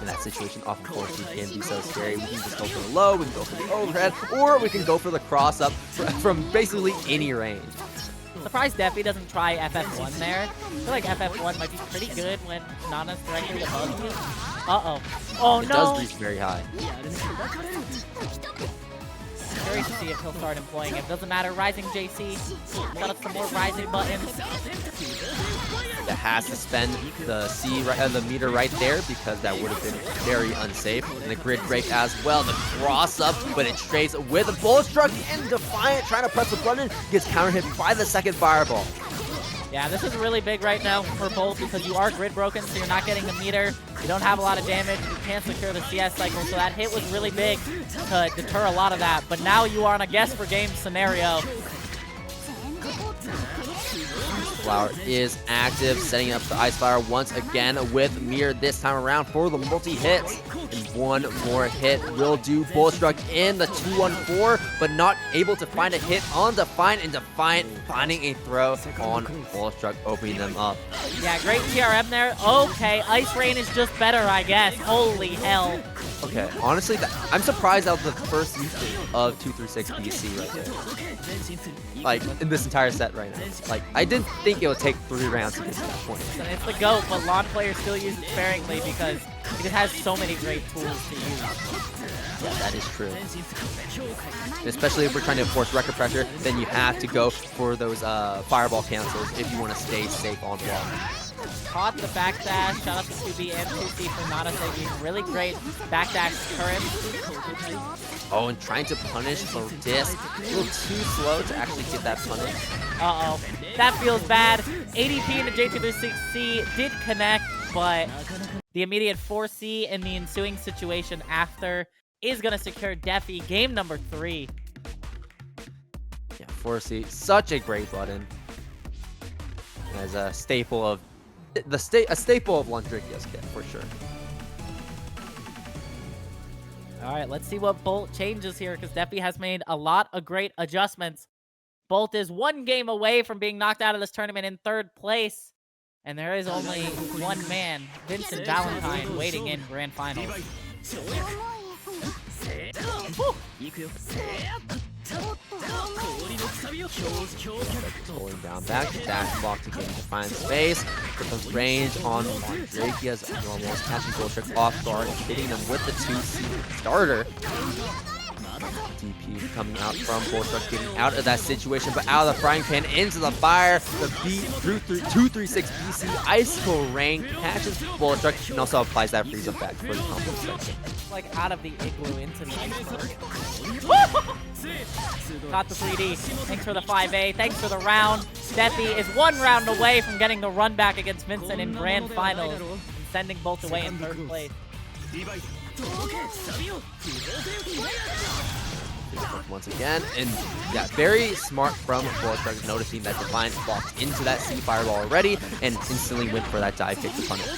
In that situation, off of course, we can be so scary. We can just go for the low, we can go for the overhead, or we can go for the cross-up from basically any range. Surprised Defi doesn't try FF1 there. I feel like FF1 might be pretty good when Nana's directly above you. Uh-oh. Oh, no! It does reach very high. Curious to see if he'll start employing it. Doesn't matter. Rising JC. Got us some more rising buttons. That has to spend the the meter right there because that would have been very unsafe. And the grid break as well. The cross up, but it trades with a Boltstruck and Defiant trying to press the button. Gets counter hit by the second fireball. Yeah, this is really big right now for Bolt because you are grid broken, so you're not getting the meter. You don't have a lot of damage. You can't secure the CS cycle, so that hit was really big to deter a lot of that. But now you are on a guess for game scenario. Flower is active, setting up the Ice Fire once again with Mirror this time around for the multi-hits. And one more hit will do Boltstruck in the 2-1-4, but not able to find a hit on Defiant, and Defiant finding a throw on Boltstruck, opening them up. Yeah, great TRM there. Okay, Ice Rain is just better, I guess. Holy hell. Okay, honestly, I'm surprised that was the first usage of 236 BC right there. Like, in this entire set right now. Like, I didn't think it would take 3 rounds to get to that point. It's the GOAT, but Lawn players still use it sparingly because it just has so many great tools to use. Yeah, that is true. Especially if we're trying to enforce record pressure, then you have to go for those fireball cancels if you want to stay safe on block. Caught the backdash. Shout out to 2B and 2C for Nanase being really great backdash current. Oh, and trying to punish the disc. A little too slow to actually get that punish. Uh-oh. That feels bad. ADP into J236C did connect, but the immediate 4C in the ensuing situation after is going to secure Defi game number 3. Yeah, 4C, such a great button. As a staple of a staple of Lundrikia's kit for sure. All right, let's see what Bolt changes here, because Defi has made a lot of great adjustments. Bolt is 1 game away from being knocked out of this tournament in 3rd place. And there is only one man, Vincent Valentine, waiting in Grand Finals. Pulling down back, dash block to gain Defiant space. With the range on Lundrikia's normals, catching Boltstruck off guard, hitting them with the 2C starter. DP coming out from Boltstruck, getting out of that situation, but out of the frying pan into the fire. The B236 BC Icicle Rain catches Boltstruck and also applies that freeze effect for the combo section. Like out of the igloo into the ice. Got the 3D. Thanks for the 5A. Thanks for the round. Defi is 1 round away from getting the run back against Vincent in Grand Finals and sending Bolt away in 3rd place. Once again, and yeah, very smart from Boltstruck, noticing that Defiant walked into that C fireball already and instantly went for that dive kick to punish.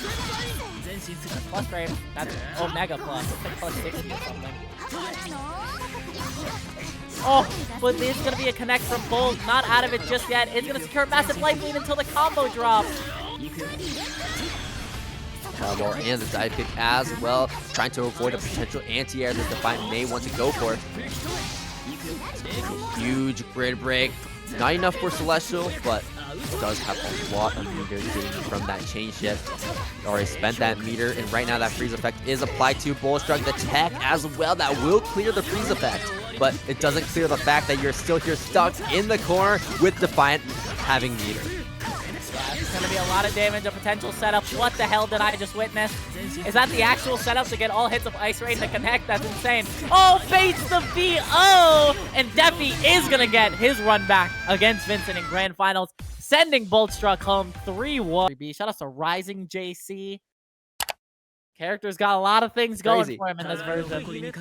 Plus grade. That's Omega plus. It's like plus 60 or something. Oh, but it's going to be a connect from Bolt. Not out of it just yet. It's going to secure a massive life lead until the combo drops. Fireball and the dive kick as well, trying to avoid a potential anti-air that Defiant may want to go for. Huge grid break. Not enough for Celestial, but does have a lot of meter gain from that chain shift. Already spent that meter, and right now that freeze effect is applied to Boltstruck. The tech as well, that will clear the freeze effect, but it doesn't clear the fact that you're still here stuck in the corner with Defiant having meter. Yeah, it's going to be a lot of damage, a potential setup. What the hell did I just witness? Is that the actual setup to get all hits of Ice Rain to connect? That's insane. Oh, baits the VO! And Defi is going to get his run back against Vincent in Grand Finals, sending Boltstruck home 3-1. Shout out to Rising JC. Character's got a lot of things going for him in this version.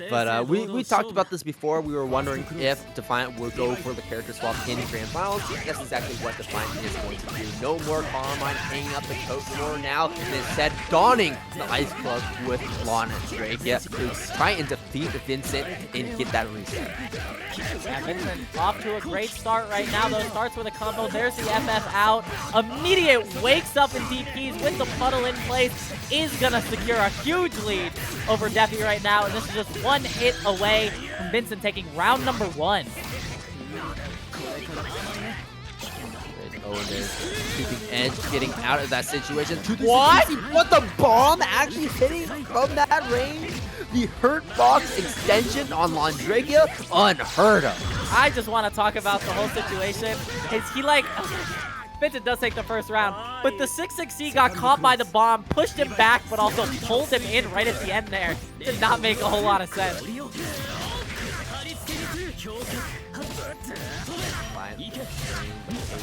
But we talked about this before. We were wondering if Defiant would go for the character swap in Grand Finals. That's exactly what Defiant is going to do. No more Carmine hanging up the coat floor now, and instead donning the Ice Club with Lundrikia to try and defeat Vincent and get that reset. Yeah, Vincent off to a great start right now, though. Starts with a combo. There's the FF out. Immediate wakes up in DPs with the puddle in place. Is going to secure a huge lead over Defi right now. And this is just 1 hit away from Vincent taking round number 1. Oh, there's keeping edge, getting out of that situation. What? What, the bomb actually hitting from that range? The hurt box extension on Lundrikia? Unheard of. I just want to talk about the whole situation. He like... Vincent does take the first round, but the 6-6C got caught by the bomb, pushed him back, but also pulled him in right at the end there. Did not make a whole lot of sense.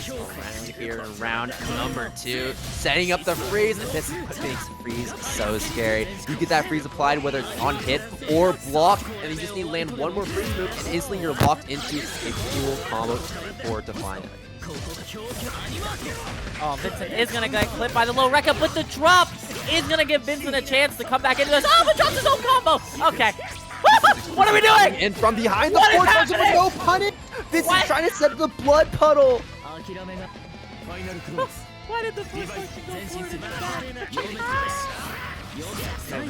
Around here in round number 2, setting up the freeze. This makes freeze so scary. You get that freeze applied whether it's on hit or block, and you just need to land 1 more freeze move, and instantly you're locked into a full combo for Defiant. Oh, Vincent is going to get clipped by the low Rekka, but the drop is going to give Vincent a chance to come back into this. Oh, but drops his own combo. Okay. What are we doing? And from behind the force with no punish, Vincent's trying to set up the blood puddle. Why did the force function go for it?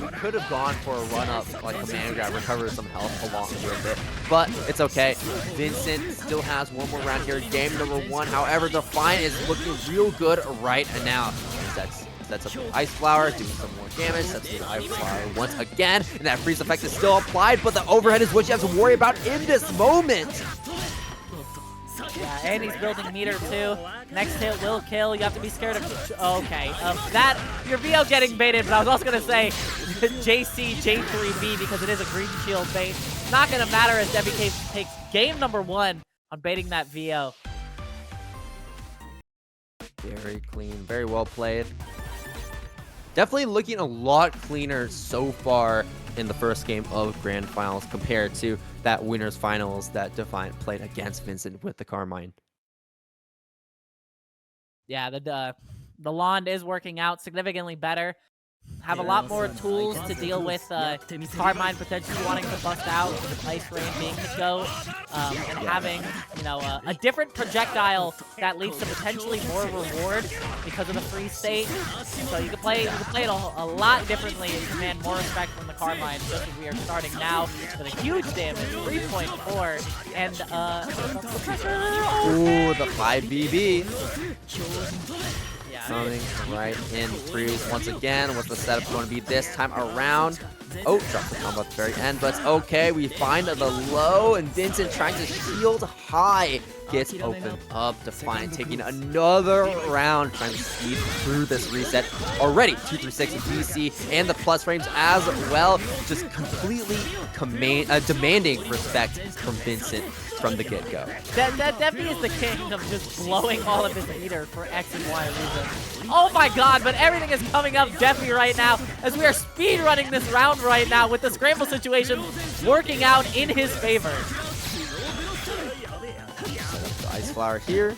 We could have gone for a run-up, like a man grab, recover some health along with it, but it's okay. Vincent still has 1 more round here, game number 1. However, Defiant is looking real good right now. Sets up the Ice Flower, doing some more damage, sets the Ice Flower once again, and that freeze effect is still applied, but the overhead is what you have to worry about in this moment. Yeah, and he's building meter too. Next hit will kill. You have to be scared of. Okay, that your VO getting baited, but I was also gonna say JC J3B because it is a green shield bait. Not gonna matter as Defi takes game number 1 on baiting that VO. Very clean, very well played. Definitely looking a lot cleaner so far in the first game of Grand Finals compared to that Winners Finals that Defiant played against Vincent with the Carmine. Yeah, the Lond is working out significantly better. Have a lot more tools to deal with Carmine potentially wanting to bust out, Ice Rain being the go, and having, you know, a different projectile that leads to potentially more reward because of the free state. So you can play it a lot differently and command more respect from the Carmine, just as we are starting now with a huge damage, 3.4, and Ooh, the 5BB. yeah. Coming right in freeze once again. What's the setup going to be this time around? Oh, drop the combo at the very end, but it's okay. We find the low, and Vincent trying to shield high. Gets opened up. Defiant taking another round, trying to speed through this reset. Already 236 DC and the plus frames as well. Just completely demanding respect from Vincent from the get-go. That Defi is the king of just blowing all of his meter for X and Y reasons. Oh my god, but everything is coming up Defi right now as we are speed running this round right now with the scramble situation working out in his favor. Ice Flower here.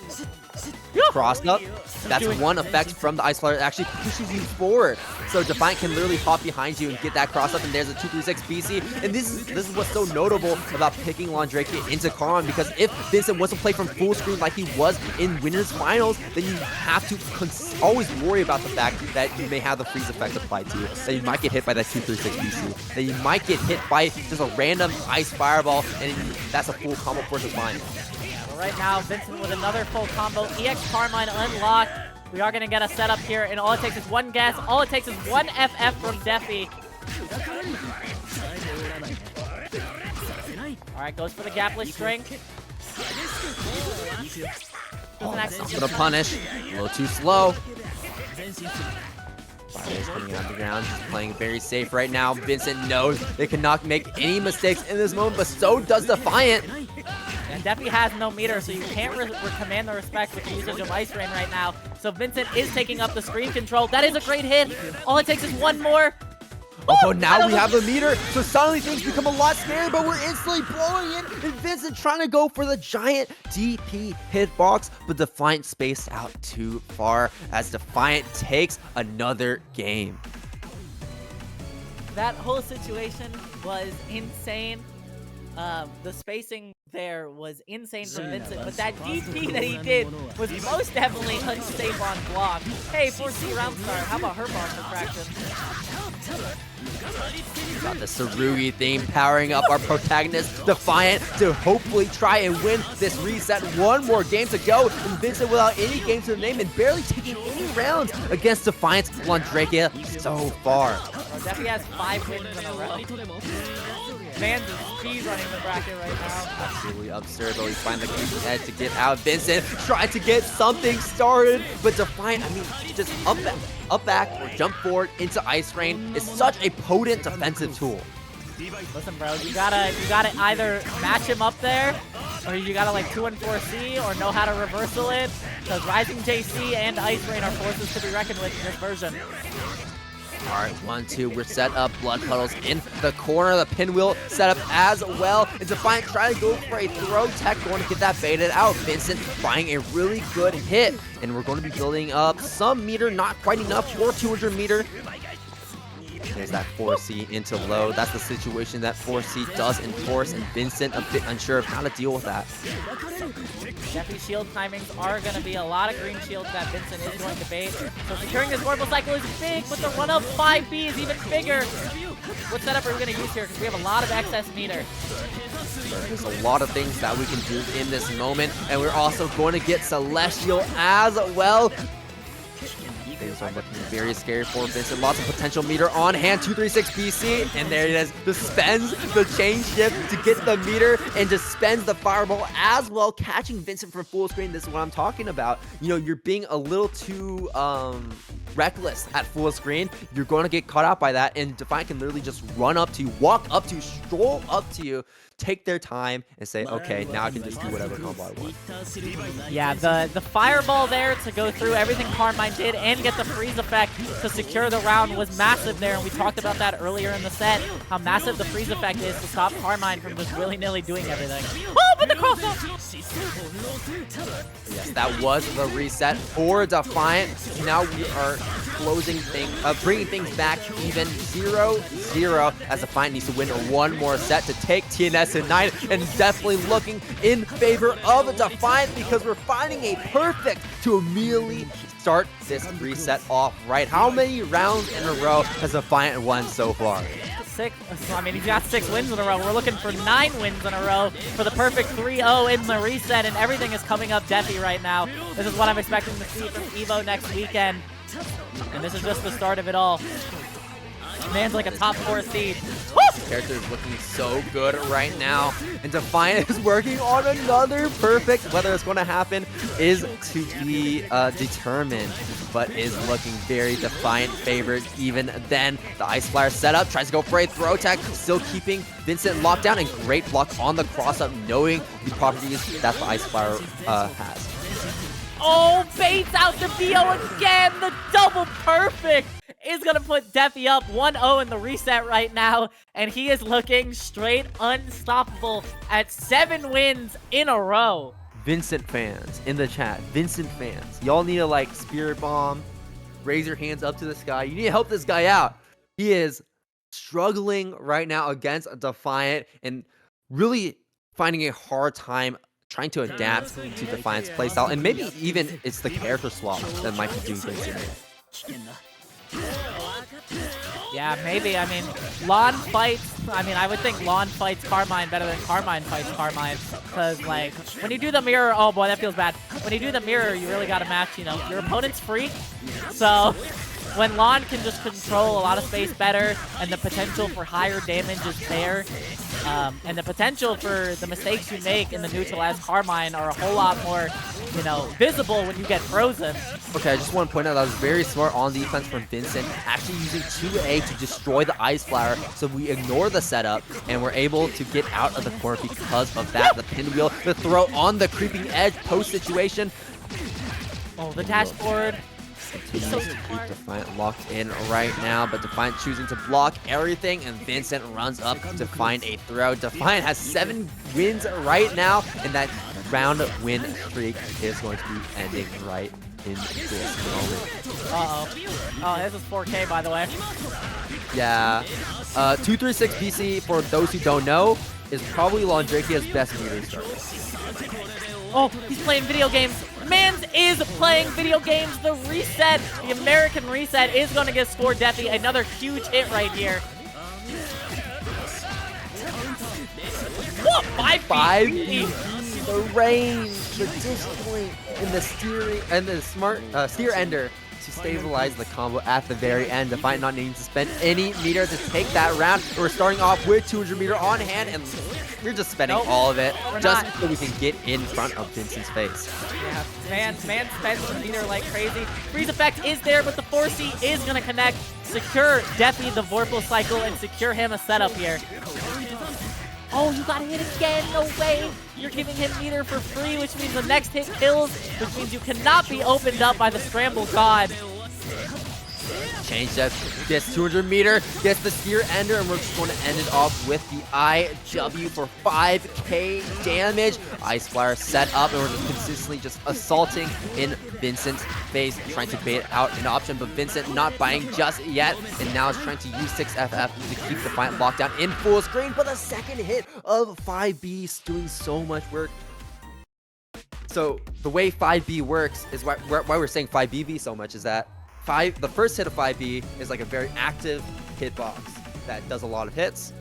Crossed up. That's one effect from the Ice Flower that actually pushes you forward. So Defiant can literally hop behind you and get that cross up, and there's a 236 BC. And this is what's so notable about picking Landrake into Carmine, because if Vincent wants to play from full screen like he was in Winners Finals, then you have to always worry about the fact that you may have the freeze effect applied to you, that you might get hit by that 236 BC, that you might get hit by just a random Ice Fireball, and that's a full combo for Defiant. Right now, Vincent with another full combo. EX Carmine unlocked. We are going to get a setup here, and all it takes is one guess. All it takes is one FF from Defi. All right, goes for the gapless string. Not gonna punish. A little too slow. Fire's coming out of the ground. He's playing very safe right now. Vincent knows they cannot make any mistakes in this moment, but so does Defiant. And Defi has no meter, so you can't command the respect with the usage of Ice Rain right now. So Vincent is taking up the screen control. That is a great hit. All it takes is one more. Oh, now we have the meter, so suddenly things become a lot scarier, but we're instantly blowing in, and Vincent trying to go for the giant DP hitbox, but Defiant spaced out too far as Defiant takes another game. That whole situation was insane. The spacing there was insane from Vincent, but that DP that he did was most definitely unsafe on block. Hey, 4C round start, how about her bomb refraction? Got the Sarugi theme powering up our protagonist, Defiant, to hopefully try and win this reset. One more game to go, and Vincent without any games to the name and barely taking any rounds against Defiant's Landrake so far. Defi has 5 wins in a row. Man's speed running the bracket right now. Absolutely absurd, but we find the edge to get out. Vincent trying to get something started, but Defiant, I mean, just up back or jump forward into Ice Rain is such a potent defensive tool. Listen, bro, you gotta either match him up there, or you gotta like 2 and 4C, or know how to reversal it, because Rising JC and Ice Rain are forces to be reckoned with in this version. All right, 1-2, we're set up. Blood Puddles in the corner. The pinwheel set up as well. And Defiant trying to go for a throw tech, going to get that baited out. Vincent finding a really good hit. And we're going to be building up some meter, not quite enough for 200 meter. There's that 4C into low. That's the situation that 4C does enforce, and Vincent a bit unsure of how to deal with that. Defi shield timings are going to be a lot of green shields that Vincent is going to bait. So securing this Vorpal Cycle is big, but the run of 5B is even bigger. What setup are we going to use here? Because we have a lot of excess meter. There's a lot of things that we can do in this moment, and we're also going to get Celestial as well. Things are looking very scary for Vincent. Lots of potential meter on hand. 236 BC, and there it is. Just spends the chain shift to get the meter and just spends the fireball as well, catching Vincent from full screen. This is what I'm talking about. You know, you're being a little too reckless at full screen. You're going to get caught out by that, and Defiant can literally just run up to you, walk up to you, stroll up to you, take their time, and say, okay, now I can just do whatever combo I want. Yeah, the fireball there to go through everything Carmine did and get the freeze effect to secure the round was massive there, and we talked about that earlier in the set, how massive the freeze effect is to stop Carmine from just willy-nilly doing everything. Oh, but the cross up! Yes, that was the reset for Defiant. Now we are closing things, bringing things back even 0-0 as Defiant needs to win one more set to take TNS in 9, and definitely looking in favor of Defiant because we're finding a perfect to immediately start this reset off right. How many rounds in a row has Defiant won so far? 6. I mean, he's got 6 wins in a row. We're looking for 9 wins in a row for the perfect 3-0 in the reset, and everything is coming up Defi right now. This is what I'm expecting to see from Evo next weekend, and this is just the start of it all. Man's like a top 4 seed. Character is looking so good right now, and Defiant is working on another perfect. Whether it's going to happen is to be determined, but is looking very Defiant favored even then. The Ice Flyer setup, tries to go for a throw attack, still keeping Vincent locked down, and great block on the cross-up, knowing the properties that the Ice Flyer has. Oh, baits out the VO again! The double perfect is going to put Defi up 1-0 in the reset right now, and he is looking straight unstoppable at 7 wins in a row. Vincent fans in the chat, Vincent fans, y'all need to like spirit bomb, raise your hands up to the sky. You need to help this guy out. He is struggling right now against Defiant and really finding a hard time trying to adapt to Defiant's playstyle, and maybe even it's the character swap that might be doing things here. Yeah, maybe. I mean, Lon fights... I mean, I would think Lon fights Carmine better than Carmine fights Carmine. Because, like, when you do the mirror... Oh, boy, that feels bad. When you do the mirror, you really got to match, you know, your opponent's freak. So... when Lon can just control a lot of space better, and the potential for higher damage is there, and the potential for the mistakes you make in the neutral as Carmine are a whole lot more, you know, visible when you get frozen. Okay, I just want to point out that was very smart on defense from Vincent, actually using 2A to destroy the Ice Flower, so we ignore the setup, and we're able to get out of the corner because of that. The pinwheel, the throw on the creeping edge post situation. Oh, the dashboard. So to keep Defiant locked in right now, but Defiant choosing to block everything, and Vincent runs up to find a throw. Defiant has 7 wins right now, and that round win streak is going to be ending right in this moment. Uh-oh. Oh, this is 4K, by the way. Yeah. 236 BC, for those who don't know, is probably Laundrikia's best meter starter. Oh, he's playing video games. Mans is playing video games. The reset, the American reset, is going to get scored Defi. Another huge hit right here. What? 5 feet. The range, the disjoint, and the steering, and the smart steer ender to stabilize the combo at the very end. Defiant not needing to spend any meter to take that round. We're starting off with 200 meter on hand, and we're just spending all of it just so we can get in front of Vincent's face. Yeah, man spends the meter like crazy. Freeze effect is there, but the 4C is going to connect, secure Defi the Vorpal cycle, and secure him a setup here. Oh, you got hit again. No way. You're giving him meter for free, which means the next hit kills, which means you cannot be opened up by the Scramble God. Change that, gets 200 meter, gets the steer ender, and we're just going to end it off with the IW for 5k damage. Ice Flyer set up, and we're just consistently just assaulting in Vincent's face, trying to bait out an option, but Vincent not buying just yet, and now is trying to use 6FF to keep Defiant locked down in full screen, but the second hit of 5B is doing so much work. So the way 5B works is why we're saying 5BB so much is that the first hit of 5B is like a very active hitbox that does a lot of hits,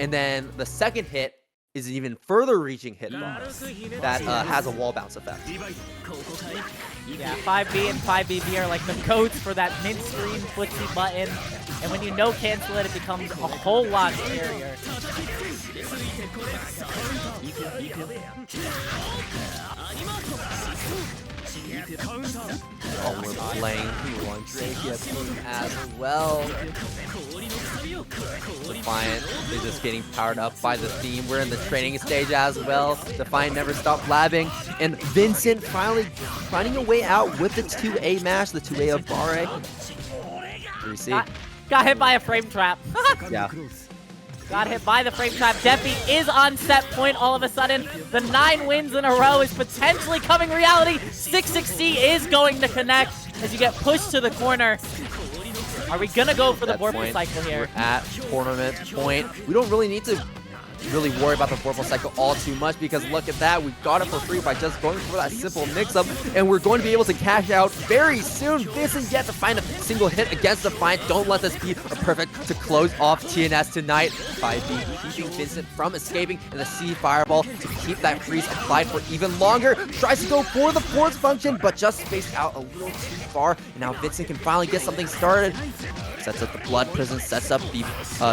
and then the second hit is an even further reaching hitbox that has a wall bounce effect. Yeah, 5B and 5BB are like the codes for that mid-screen footsie button. And when you no cancel it, it becomes a whole lot scarier. Oh, we're playing P1 Drake as well. Defiant is just getting powered up by the theme. We're in the training stage as well. Defiant never stopped blabbing. And Vincent finally finding a way out with the 2A mash, the 2A of Barre. 3C. Got hit by a frame trap. Yeah. Got hit by the frame trap. Defi is on set point all of a sudden. The 9 wins in a row is potentially coming reality. 6-6C is going to connect as you get pushed to the corner. Are we going to go for the Vorpal cycle here? We're at tournament point. We don't really need to really worry about the Vorpal cycle all too much because look at that. We got it for free by just going for that simple mix-up, and we're going to be able to cash out very soon. Vincent yet to find a single hit against Defiant. Don't let this be a perfect to close off TNS tonight. 5B keeping Vincent from escaping, and the C Fireball to keep that freeze applied for even longer. Tries to go for the force function, but just spaced out a little too far, and now Vincent can finally get something started. Sets up the Blood Prison, sets up the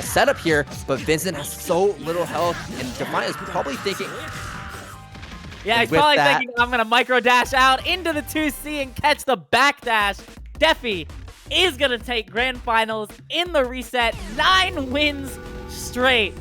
setup here, but Vincent has so little health, and Defiant is probably thinking... Yeah, he's probably thinking, I'm going to micro dash out into the 2C and catch the backdash. Defi is going to take grand finals in the reset. 9 wins straight.